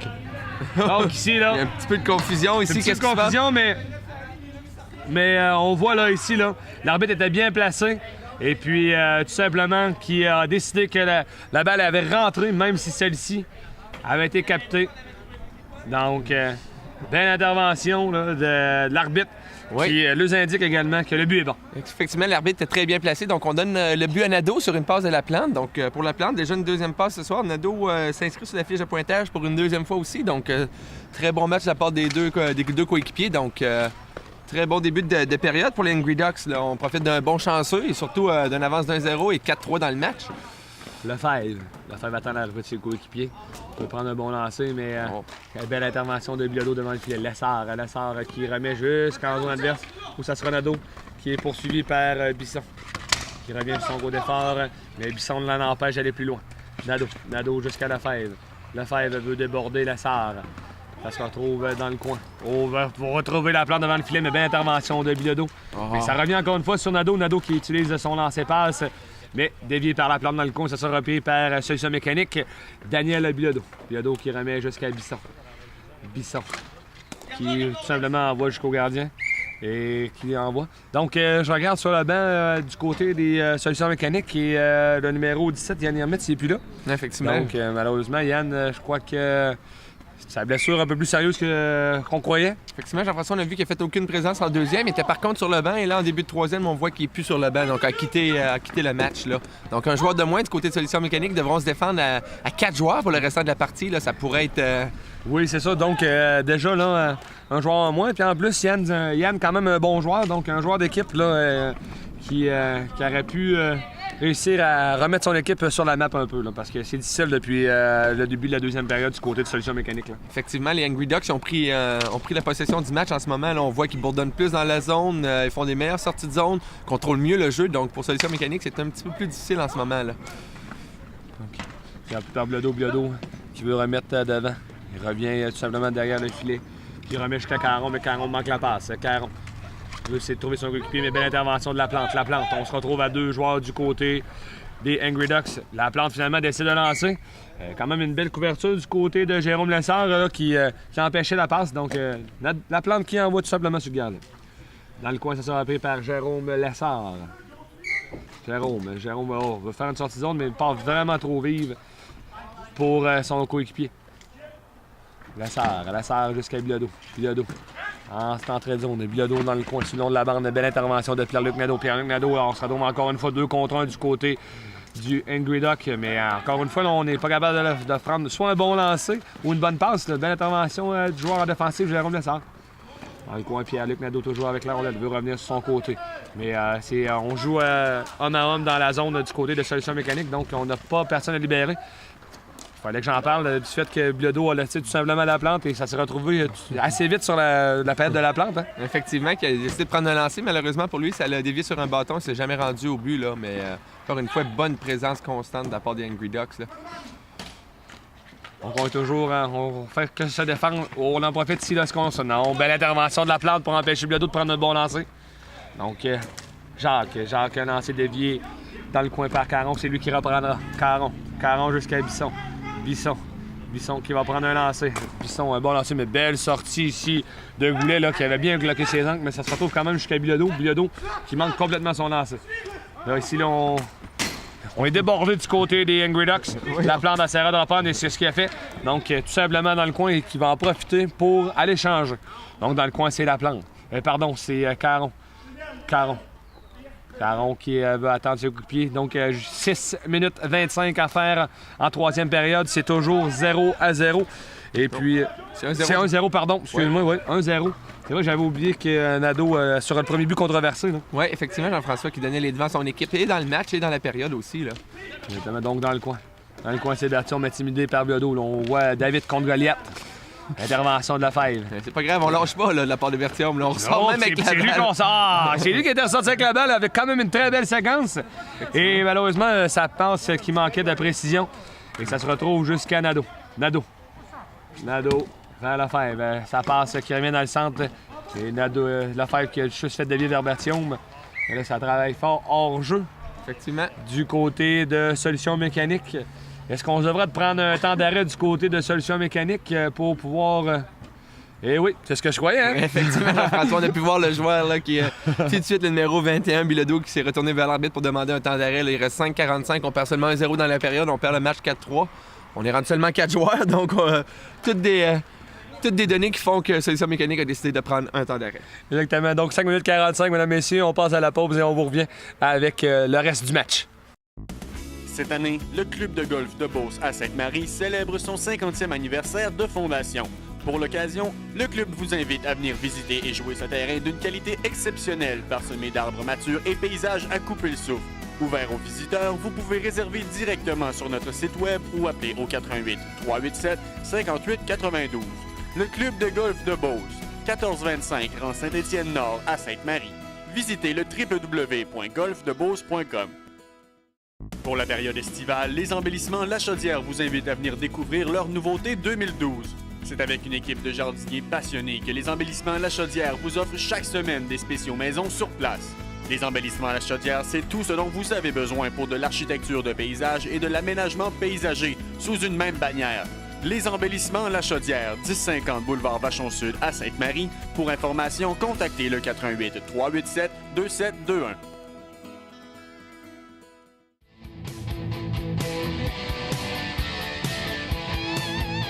ici, là... Il y a un petit peu de confusion ici. Qu'est-ce qui se passe? Mais on voit là, ici, là, l'arbitre était bien placé. Et puis, tout simplement, qui a décidé que la balle avait rentré, même si celle-ci avait été captée. Donc, Belle intervention là, de l'arbitre Oui. qui nous indique également que le but est bon. Effectivement, l'arbitre était très bien placé. Donc, on donne le but à Nadeau sur une passe de Laplante. Donc, pour Laplante, déjà une deuxième passe ce soir. Nadeau s'inscrit sur la fiche de pointage pour une deuxième fois aussi. Donc, très bon match de la part des deux coéquipiers. Donc, très bon début de période pour les Angry Ducks. Là. On profite d'un bon chanceux et surtout d'une avance d'1-0 et 4-3 dans le match. Lefebvre attend l'arrivée de ses coéquipiers. Il peut prendre un bon lancer, mais belle intervention de Bilodeau devant le filet. Lessard qui remet jusqu'en zone adverse où ça sera Nadeau qui est poursuivi par Bisson. Qui revient sur son gros d'effort, mais Bisson l'en empêche d'aller plus loin. Nadeau jusqu'à Lefebvre. Lefebvre veut déborder Lessard. Ça se retrouve dans le coin. On va retrouver Laplante devant le filet, mais belle intervention de Bilodeau. Mais ça revient encore une fois sur Nadeau. Nadeau qui utilise son lancer-passe. Mais dévié par Laplante dans le coin, ça sera repris par Solution Mécanique. Daniel Bilodeau. Bilodeau qui remet jusqu'à Bisson. Bisson qui tout simplement envoie jusqu'au gardien et qui envoie. Donc, je regarde sur le banc du côté des Solutions Mécaniques et le numéro 17, Yann Hermite, il n'est plus là. Effectivement. Donc, malheureusement, Yann, je crois que sa blessure un peu plus sérieuse qu'on croyait. Effectivement, Jean-François, on a vu qu'il n'a fait aucune présence en deuxième. Il était par contre sur le banc et là, en début de troisième, on voit qu'il n'est plus sur le banc, donc a quitté le match. Là. Donc, un joueur de moins du côté de Solutions Mécaniques devront se défendre à 4 joueurs pour le restant de la partie. Là. Ça pourrait être... Oui, c'est ça. Donc, déjà, là, un joueur en moins. Puis en plus, Yann, quand même un bon joueur. Donc, un joueur d'équipe là, qui aurait pu réussir à remettre son équipe sur la map un peu. Là, parce que c'est difficile depuis le début de la deuxième période du côté de Solutions Mécaniques. Là. Effectivement, les Angry Ducks ont pris la possession du match en ce moment. Là, on voit qu'ils bourdonnent plus dans la zone. Ils font des meilleures sorties de zone, contrôlent mieux le jeu. Donc, pour Solutions Mécaniques, c'est un petit peu plus difficile en ce moment. Là. C'est un peu par Bilodeau qui veut remettre devant. Il revient tout simplement derrière le filet. Puis il remet jusqu'à Caron, mais Caron manque la passe. Caron veut essayer de trouver son coéquipier, mais belle intervention de Laplante. On se retrouve à 2 joueurs du côté des Angry Ducks. Laplante finalement décide de lancer. Quand même une belle couverture du côté de Jérôme Lessard là, qui empêchait la passe. Donc Laplante qui envoie tout simplement sur le gardien. Dans le coin, ça sera pris par Jérôme Lessard. Jérôme veut faire une sortie de zone, mais il part vraiment trop vive pour son coéquipier. Lessard jusqu'à Bilodeau. En cette entrée de zone. Bilodeau dans le coin, sur le long de la bande. Belle intervention de Pierre-Luc Nadeau. Pierre-Luc Nadeau, on se retrouve encore une fois 2 contre 1 du côté du Angry Duck. Mais encore une fois, là, on n'est pas capable de prendre soit un bon lancer ou une bonne passe. Belle intervention du joueur en défensif, Jérôme Lessard. Dans le coin, Pierre-Luc Nadeau toujours avec la rondelle. Il veut revenir sur son côté. Mais on joue homme à homme dans la zone du côté de Solutions Mécaniques. Donc, on n'a pas personne à libérer. Il fallait que j'en parle du fait que Bilodeau a laissé tout simplement Laplante et ça s'est retrouvé assez vite sur la période de Laplante. Hein? Effectivement, qui a décidé de prendre un lancer. Malheureusement pour lui, ça l'a dévié sur un bâton. Il ne s'est jamais rendu au but. Là, mais encore une fois, bonne présence constante de la part des Angry Ducks. Là. Donc on est toujours, on fait que se défendre. On en profite ici de ce qu'on se... Non, belle intervention de Laplante pour empêcher Bilodeau de prendre un bon lancer. Donc Jacques a lancé dévié dans le coin par Caron. C'est lui qui reprendra. Caron jusqu'à Bisson. Bisson qui va prendre un lancer. Bisson, un bon lancer, mais belle sortie ici de Goulet là, qui avait bien bloqué ses angles, mais ça se retrouve quand même jusqu'à Bilodeau. Bilodeau qui manque complètement son lancer. Là, ici, là, on est débordé du côté des Angry Ducks. Laplante essaiera de reprendre et c'est ce qu'il a fait. Donc, tout simplement dans le coin et qui va en profiter pour aller changer. Donc, dans le coin, c'est Laplante. C'est Caron. Caron qui veut attendre ses coups de pied. Donc, 6 minutes 25 à faire en troisième période. C'est toujours 0-0. Et puis, c'est 1-0, pardon. Excusez-moi, oui, 1-0. C'est vrai que j'avais oublié que Nadeau, sur le premier but controversé. Oui, effectivement, Jean-François qui donnait les devants à son équipe et dans le match et dans la période aussi. Là. Donc, dans le coin. Dans le coin, c'est Bertion, intimidé par Bilodeau. Là, on voit David contre Goliath. Intervention de Lefebvre. C'est pas grave, on lâche pas là, de la part de Bertium. On ressort même avec la balle. C'est lui qu'on sort. C'est lui qui était ressorti avec la balle avec quand même une très belle séquence. Et malheureusement, ça pense qu'il manquait de précision. Et ça se retrouve jusqu'à Nadeau. Nadeau vers Lefebvre. Ça passe qui revient dans le centre. Et Nadeau, Lefebvre qui a juste fait dévier vers Bertium. Et là, ça travaille fort hors jeu. Effectivement. Du côté de Solutions Mécaniques. Est-ce qu'on devrait prendre un temps d'arrêt du côté de Solutions Mécaniques pour pouvoir... Eh oui, c'est ce que je croyais, hein? Effectivement, Jean-François, on a pu voir le joueur là, qui est tout de suite le numéro 21, Bilodeau, qui s'est retourné vers l'arbitre pour demander un temps d'arrêt. Là, il reste 5:45, on perd seulement 1-0 dans la période, on perd le match 4-3. On est rendu seulement 4 joueurs, donc toutes des toutes des données qui font que Solution Mécanique a décidé de prendre un temps d'arrêt. Exactement. Donc 5 minutes 45, mesdames, messieurs, on passe à la pause et on vous revient avec le reste du match. Cette année, le club de golf de Beauce à Sainte-Marie célèbre son 50e anniversaire de fondation. Pour l'occasion, le club vous invite à venir visiter et jouer ce terrain d'une qualité exceptionnelle, parsemé d'arbres matures et paysages à couper le souffle. Ouvert aux visiteurs, vous pouvez réserver directement sur notre site web ou appeler au 88 387 58 92. Le club de golf de Beauce, 1425 rue Saint-Étienne-Nord à Sainte-Marie. Visitez le www.golfdebeauce.com. Pour la période estivale, les embellissements La Chaudière vous invitent à venir découvrir leur nouveauté 2012. C'est avec une équipe de jardiniers passionnés que les embellissements La Chaudière vous offrent chaque semaine des spéciaux maison sur place. Les embellissements La Chaudière, c'est tout ce dont vous avez besoin pour de l'architecture de paysage et de l'aménagement paysager sous une même bannière. Les embellissements La Chaudière, 1050 boulevard Vachon-Sud à Sainte-Marie. Pour information, contactez le 88 387 2721.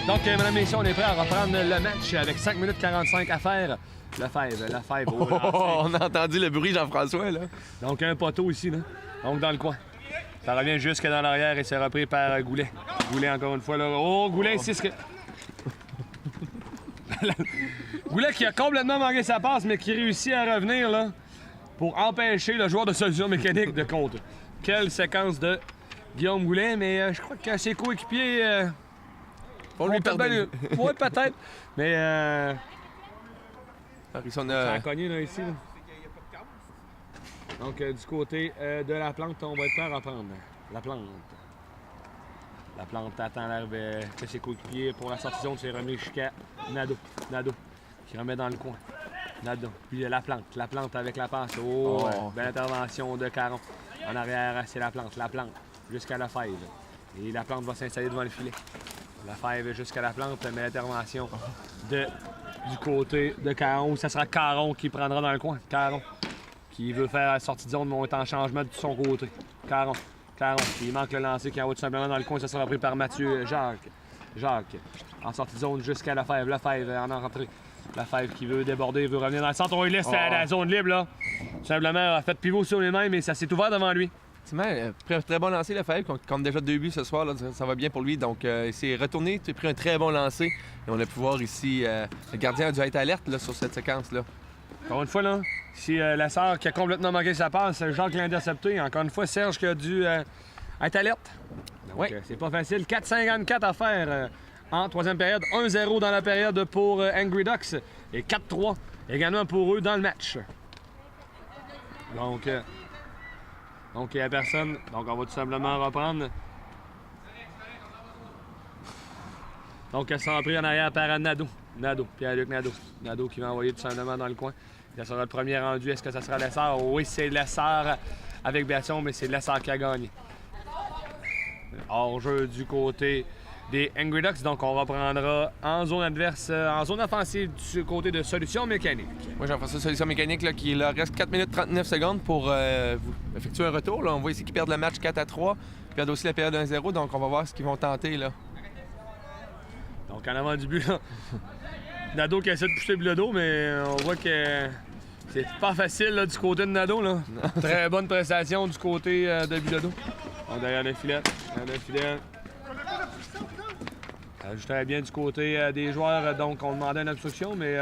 Donc, mesdames et messieurs, on est prêt à reprendre le match avec 5 minutes 45 à faire. La fève. Oh, On a entendu le bruit, Jean-François, là. donc, un poteau ici, là. Donc, dans le coin. Ça revient jusque dans l'arrière et c'est repris par Goulet. Goulet, encore une fois, là. Oh, Goulet ici, ce que... Goulet qui a complètement manqué sa passe, mais qui réussit à revenir, là, pour empêcher le joueur de Solution Mécanique de contre. Quelle séquence de Guillaume Goulet, mais je crois que ses coéquipiers... On lui pardonne. Oui, peut-être. Mais ça a a... cogné là, ici. Là. Donc, du côté de la plante, on va être prêt à reprendre. La plante. La plante attend l'herbe de ses coéquipiers pour la sortie zone. C'est remis jusqu'à Nadeau. Nadeau qui remet dans le coin. Nadeau. Puis la plante. La plante avec la passe. Oh! Belle intervention de Caron. En arrière, c'est la plante. La plante. Jusqu'à la fève. Et la plante va s'installer devant le filet. La fève jusqu'à la plante, mais l'intervention du côté de Caron. Ça sera Caron qui prendra dans le coin. Caron qui veut faire la sortie de zone, mais on est en changement de son côté. Caron. Il manque le lancer qui envoie tout simplement dans le coin. Ça sera pris par Mathieu Jacques. En sortie de zone jusqu'à la fève. La fève en rentrée. La fève qui veut déborder, veut revenir dans le centre. On lui laisse la zone libre, là. Tout simplement, a fait pivot sur les mains, mais ça s'est ouvert devant lui. Un très bon lancer, Lefebvre, qui compte déjà 2 buts ce soir. Là, ça va bien pour lui. Donc, il s'est retourné. Tu as pris un très bon lancer. Et on a pu voir ici, le gardien a dû être alerte là, sur cette séquence-là. Encore une fois, là, c'est Lessard qui a complètement manqué sa passe. Jacques l'a intercepté. Encore une fois, Serge qui a dû être alerte. Donc, c'est pas facile. 4,54 à faire en troisième période. 1-0 dans la période pour Angry Ducks. Et 4-3 également pour eux dans le match. Donc, il n'y a personne. Donc, on va tout simplement reprendre. Donc, ça sera pris en arrière par Nadeau. Pierre-Luc Nadeau. Nadeau qui va envoyer tout simplement dans le coin. Ça sera le premier rendu. Est-ce que ça sera Lessard? Oui, c'est Lessard avec Béation, mais c'est Lessard qui a gagné. Hors-jeu du côté des Angry Ducks. Donc, on reprendra en zone adverse, en zone offensive du côté de Solution Mécanique. Moi, Jean-François Solution Mécanique, là, qui leur reste 4 minutes 39 secondes pour effectuer un retour. Là. On voit ici qu'ils perdent le match 4-3. Ils perdent aussi la période 1-0. Donc, on va voir ce qu'ils vont tenter, là. Donc, en avant du but, là, Nadeau qui essaie de pousser Bilodeau, mais on voit que c'est pas facile là, du côté de Nadeau. Là. Très bonne prestation du côté de Bilodeau. Donc, derrière le filet. Ça joue très bien du côté des joueurs. Donc, on demandait une obstruction, mais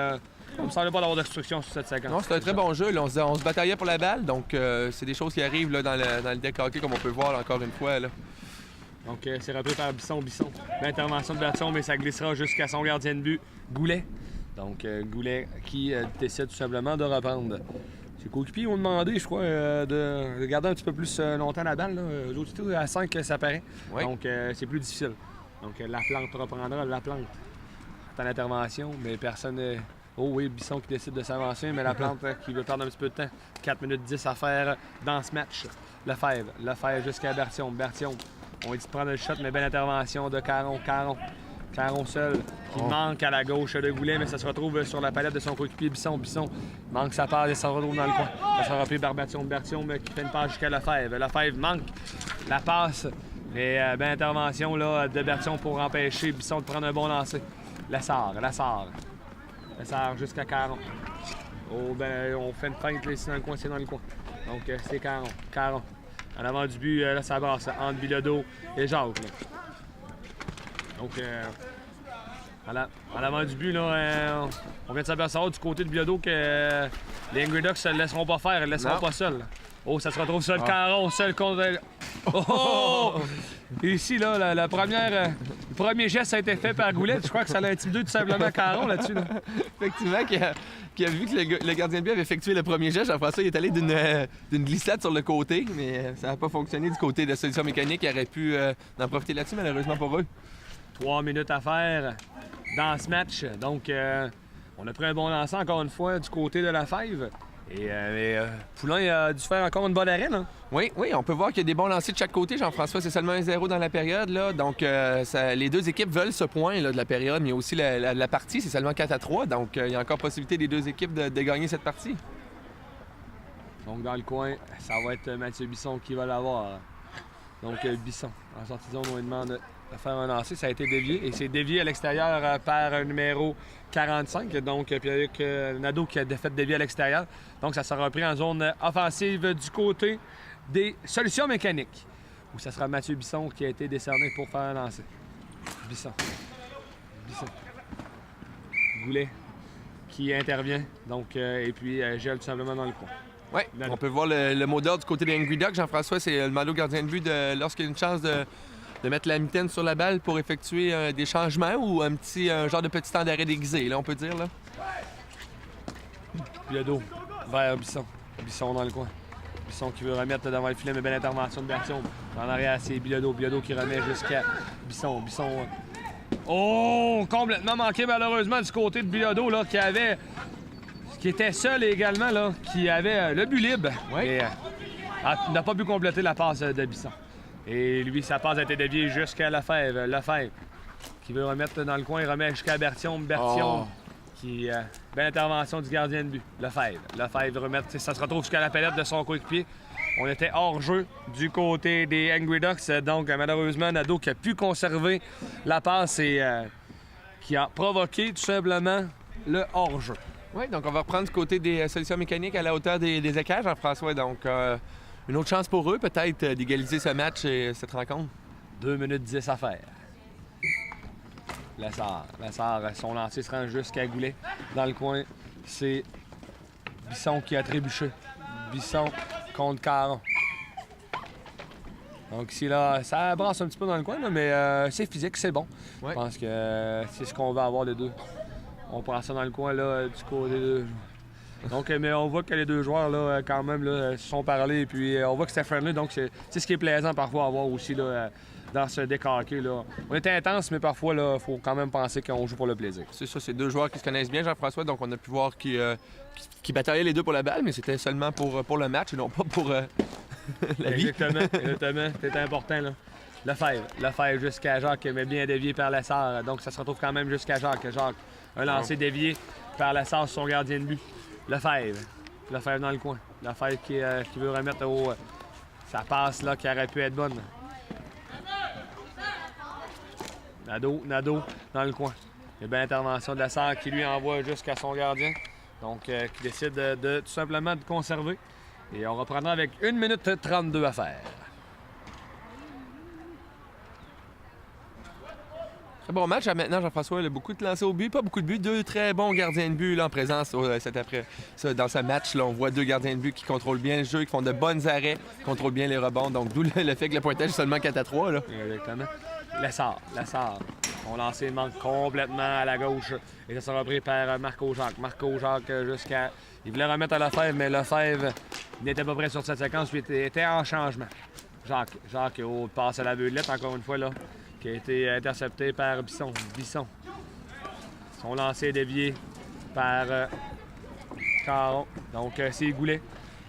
on ne me semblait pas d'avoir d'obstruction sur cette séquence. Non, c'était un très bon jeu. Là. On se bataillait pour la balle. Donc, c'est des choses qui arrivent là, dans le deck hockey, comme on peut voir là, encore une fois. Là. Donc, c'est repris par Bisson. L'intervention de Bisson, mais ça glissera jusqu'à son gardien de but, Goulet. Donc, Goulet qui décide tout simplement de reprendre. Ses coéquipiers ont demandé, je crois, de garder un petit peu plus longtemps la balle. Là. Eux autres, à 5, ça paraît. Oui. Donc, c'est plus difficile. Donc, la plante reprendra la plante. C'est en intervention, mais personne... Oh oui, Bisson qui décide de s'avancer, mais la plante qui veut perdre un petit peu de temps. 4 minutes 10 à faire dans ce match. Lefebvre jusqu'à Bertion. On lui dit de prendre le shot, mais belle intervention de Caron. Caron seul, qui manque à la gauche de Goulet, mais ça se retrouve sur la palette de son coéquipier Bisson. Manque sa passe et ça se retrouve dans le coin. Ça sera repris par Bertion, mais qui fait une passe jusqu'à Lefebvre. Lefebvre manque la passe, mais belle intervention là, de Bertion pour empêcher Bisson de prendre un bon lancer. Lassard jusqu'à Caron. Oh, ben, on fait une feinte là, ici dans le coin, c'est dans le coin. Donc, c'est Caron. En avant du but, là, ça brasse entre Bilodeau et Jacques. Là. Donc, en avant du but, là, on vient de s'apercevoir du côté de Bilodeau que les Angry Ducks ne le laisseront pas faire, ils ne le laisseront pas seul. Oh, ça se retrouve seul, Caron, seul contre... Oh! Et ici, là, le premier geste a été fait par Goulet. Je crois que ça l'a intimidé tout simplement Caron là-dessus. Là. Effectivement, qui a vu que le gardien de but avait effectué le premier geste. Jean-François il est allé d'une glissade sur le côté, mais ça n'a pas fonctionné du côté de Solutions Mécaniques. Il aurait pu en profiter là-dessus, malheureusement pour eux. 3 minutes à faire dans ce match. Donc, on a pris un bon lancer encore une fois du côté de la Fève. Et Poulain a dû faire encore une bonne arène. Hein? Oui, on peut voir qu'il y a des bons lancers de chaque côté. Jean-François, c'est seulement 1-0 dans la période. Là. Donc, les deux équipes veulent ce point là, de la période, mais il y a aussi la partie, c'est seulement 4-3. Donc, il y a encore possibilité des deux équipes de gagner cette partie. Donc, dans le coin, ça va être Mathieu Bisson qui va l'avoir. Donc, Bisson, en sortie de zone, on lui demande de faire un lancer. Ça a été dévié et c'est dévié à l'extérieur par un numéro 45. Donc, puis avec Nadeau qui a fait dévier à l'extérieur. Donc, ça sera repris en zone offensive du côté des Solutions Mécaniques. Où ça sera Mathieu Bisson qui a été décerné pour faire un lancer. Bisson. Goulet qui intervient. Donc, et puis gèle tout simplement dans le coin. Oui, on peut voir le mot d'ordre du côté des Angry Ducks. Jean-François, c'est le mando gardien de but lorsqu'il y a une chance de mettre la mitaine sur la balle pour effectuer des changements ou un genre de petit temps d'arrêt déguisé, là, on peut dire. Là. Bilodeau vers Bisson. Bisson dans le coin. Bisson qui veut remettre devant le filet, mais belle intervention de Bertium. En arrière, c'est Bilodeau. Bilodeau qui remet jusqu'à Bisson. Oh! Complètement manqué malheureusement du côté de Bilodeau, là, qui était seul également, là, qui avait le but libre. Oui. Et n'a pas pu compléter la passe de Bisson. Et lui, sa passe a été déviée jusqu'à Lefebvre. Lefebvre qui veut remettre dans le coin, il remet jusqu'à Bertium. Qui belle intervention du gardien de but. Lefebvre remettre, ça se retrouve jusqu'à la palette de son coéquipier. On était hors jeu du côté des Angry Ducks. Donc, malheureusement, Nadeau qui a pu conserver la passe et qui a provoqué tout simplement le hors-jeu. Oui, donc on va reprendre du côté des Solutions Mécaniques à la hauteur des écages, Jean-François. Donc, une autre chance pour eux, peut-être, d'égaliser ce match et cette rencontre. 2 minutes 10 à faire. Lassard, son lancer se rend jusqu'à Goulet. Dans le coin, c'est Bisson qui a trébuché. Bisson contre Caron. Donc ici, là, ça brasse un petit peu dans le coin, là, mais c'est physique, c'est bon. Ouais. Je pense que c'est ce qu'on va avoir les deux. On prend ça dans le coin, là, du côté de... Donc, mais on voit que les deux joueurs, là, quand même, là, se sont parlé. Et puis, on voit que c'était friendly. Donc, c'est ce qui est plaisant parfois à voir aussi là, dans ce décarqué. Là. On était intense, mais parfois, il faut quand même penser qu'on joue pour le plaisir. C'est ça, c'est deux joueurs qui se connaissent bien, Jean-François. Donc, on a pu voir qui bataillaient les deux pour la balle, mais c'était seulement pour le match et non pas pour la vie. Exactement. C'était important, là. Lefebvre jusqu'à Jacques, mais bien dévié par Lassard. Donc, ça se retrouve quand même jusqu'à Jacques. Un lancer dévié par Lassard sur son gardien de but. Lefebvre dans le coin. Lefebvre qui veut remettre au... sa passe là qui aurait pu être bonne. Nadeau dans le coin. Il y a une belle intervention de Lassard qui lui envoie jusqu'à son gardien. Donc qui décide de tout simplement de conserver. Et on reprendra avec 1 minute 32 à faire. Très bon match. Maintenant, Jean-François, il a beaucoup de lancers au but, pas beaucoup de buts. 2 très bons gardiens de but là, en présence dans ce match. Là, on voit 2 gardiens de but qui contrôlent bien le jeu, qui font de bonnes arrêts, contrôlent bien les rebonds. Donc, d'où le fait que le pointage est seulement 4-3. Là. Exactement. Lassard. Son lancer manque complètement à la gauche. Et ça sera repris par Marco Jacques jusqu'à... Il voulait remettre à Lefebvre, mais Lefebvre n'était pas prêt sur cette séquence. Puis était en changement. Jacques passe à la beulette, encore une fois, là. Qui a été intercepté par Bisson. Son lancer est dévié par Caron. Donc, c'est Goulet.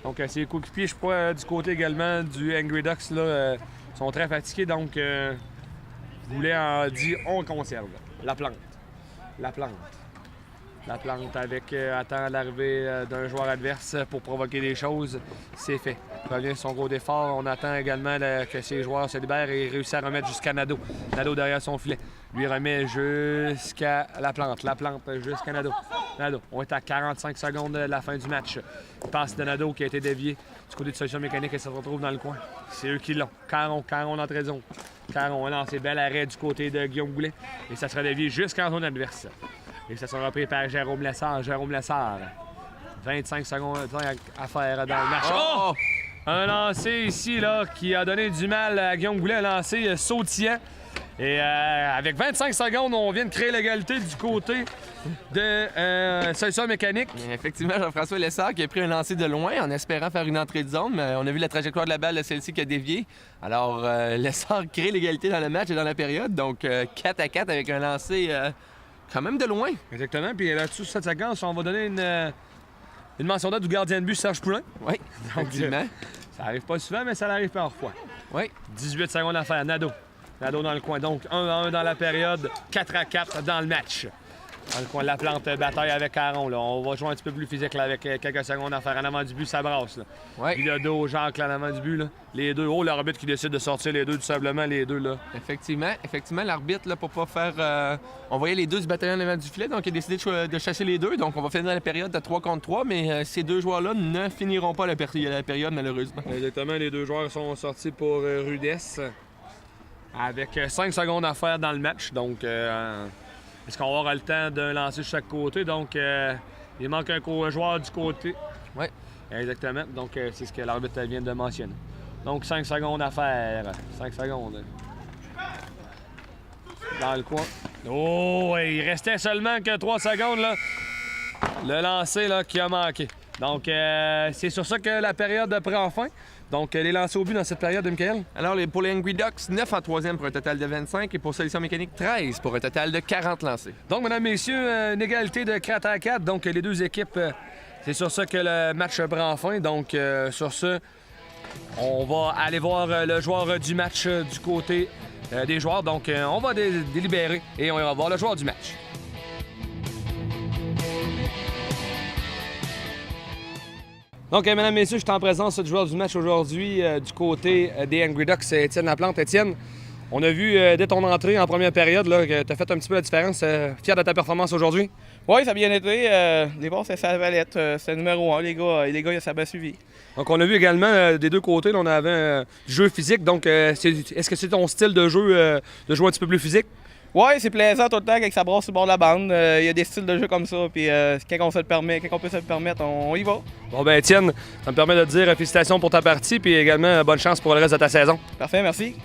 Donc, ses coéquipiers, je crois, du côté également du Angry Ducks, là, sont très fatigués. Donc, Goulet en dit on conserve. La plante. La plante avec attend l'arrivée d'un joueur adverse pour provoquer des choses. C'est fait. Revient son gros d'effort. On attend également que ses joueurs se libèrent et réussissent à remettre jusqu'à Nadeau. Nadeau derrière son filet. Lui remet jusqu'à la plante. La plante jusqu'à Nadeau. Nadeau. On est à 45 secondes de la fin du match. Passe de Nadeau qui a été dévié du côté de Solution Mécanique et se retrouve dans le coin. C'est eux qui l'ont. Caron d'entrée de zone. Caron a lancé bel arrêt du côté de Guillaume Goulet. Et ça sera dévié jusqu'en zone adverse. Et ça sera repris par Jérôme Lessard. Jérôme Lessard. 25 secondes à faire dans le match. Oh! Un lancer ici là, qui a donné du mal à Guillaume Goulet, un lancer sautillant. Et avec 25 secondes, on vient de créer l'égalité du côté de Solution Mécanique. Effectivement, Jean-François Lessard qui a pris un lancer de loin en espérant faire une entrée de zone, mais on a vu la trajectoire de la balle de celle-ci qui a dévié. Alors, Lessard crée l'égalité dans le match et dans la période, donc 4-4 avec un lancer quand même de loin. Exactement, puis là-dessus, cette séquence, on va donner une mention d'ordre du gardien de but Serge Poulain. Oui, effectivement. Ça arrive pas souvent, mais ça arrive parfois. Oui. 18 secondes à faire. Nadeau. Nadeau dans le coin. Donc 1-1 dans la période, 4-4 dans le match. Dans le coin de la plante, bataille avec Caron. Là. On va jouer un petit peu plus physique là, avec quelques secondes à faire. En avant du but, ça brasse. Là. Oui. Puis le dos, Jacques, là, en avant du but. Là. Les deux. Oh, l'arbitre qui décide de sortir les deux, tout simplement, les deux. Là. Effectivement, l'arbitre, là, pour pas faire. On voyait les deux se batailler en avant du filet, donc il a décidé de chasser les deux. Donc on va finir la période de 3 contre 3, mais ces deux joueurs-là ne finiront pas la période, malheureusement. Exactement, les deux joueurs sont sortis pour rudesse. Avec 5 secondes à faire dans le match. Donc, est-ce qu'on va avoir le temps de lancer de chaque côté? Donc, il manque un joueur du côté. Oui. Exactement. Donc, c'est ce que l'arbitre vient de mentionner. Donc, 5 secondes à faire. 5 secondes. Dans le coin. Oh, il restait seulement que 3 secondes, là. Le lancer, là, qui a manqué. Donc, c'est sur ça que la période prend fin. Donc, les lancers au but dans cette période, Michael? Alors, pour les Angry Ducks, 9 en troisième pour un total de 25 et pour Solution Mécanique, 13 pour un total de 40 lancés. Donc, mesdames, messieurs, une égalité de 4-4. Donc, les deux équipes, c'est sur ça que le match prend fin. Donc, sur ce, on va aller voir le joueur du match du côté des joueurs. Donc, on va délibérer et on va voir le joueur du match. Donc, mesdames, messieurs, je suis en présence du joueur du match aujourd'hui du côté des Angry Ducks, Étienne Laplante. Étienne, on a vu dès ton entrée en première période là, que tu as fait un petit peu la différence. Fier de ta performance aujourd'hui? Oui, ça a bien été. Les bons, ça valait être. C'était numéro 1. Les gars, ça a bien suivi. Donc, on a vu également des deux côtés, là, on avait du jeu physique. Donc, est-ce que c'est ton style de jeu de jouer un petit peu plus physique? Oui, c'est plaisant tout le temps quand ça brasse sur le bord de la bande. Il y a des styles de jeu comme ça. Puis quand on se le permet, quand on peut se le permettre, on y va. Bon, ben Étienne, ça me permet de te dire félicitations pour ta partie. Puis également, bonne chance pour le reste de ta saison. Parfait, merci.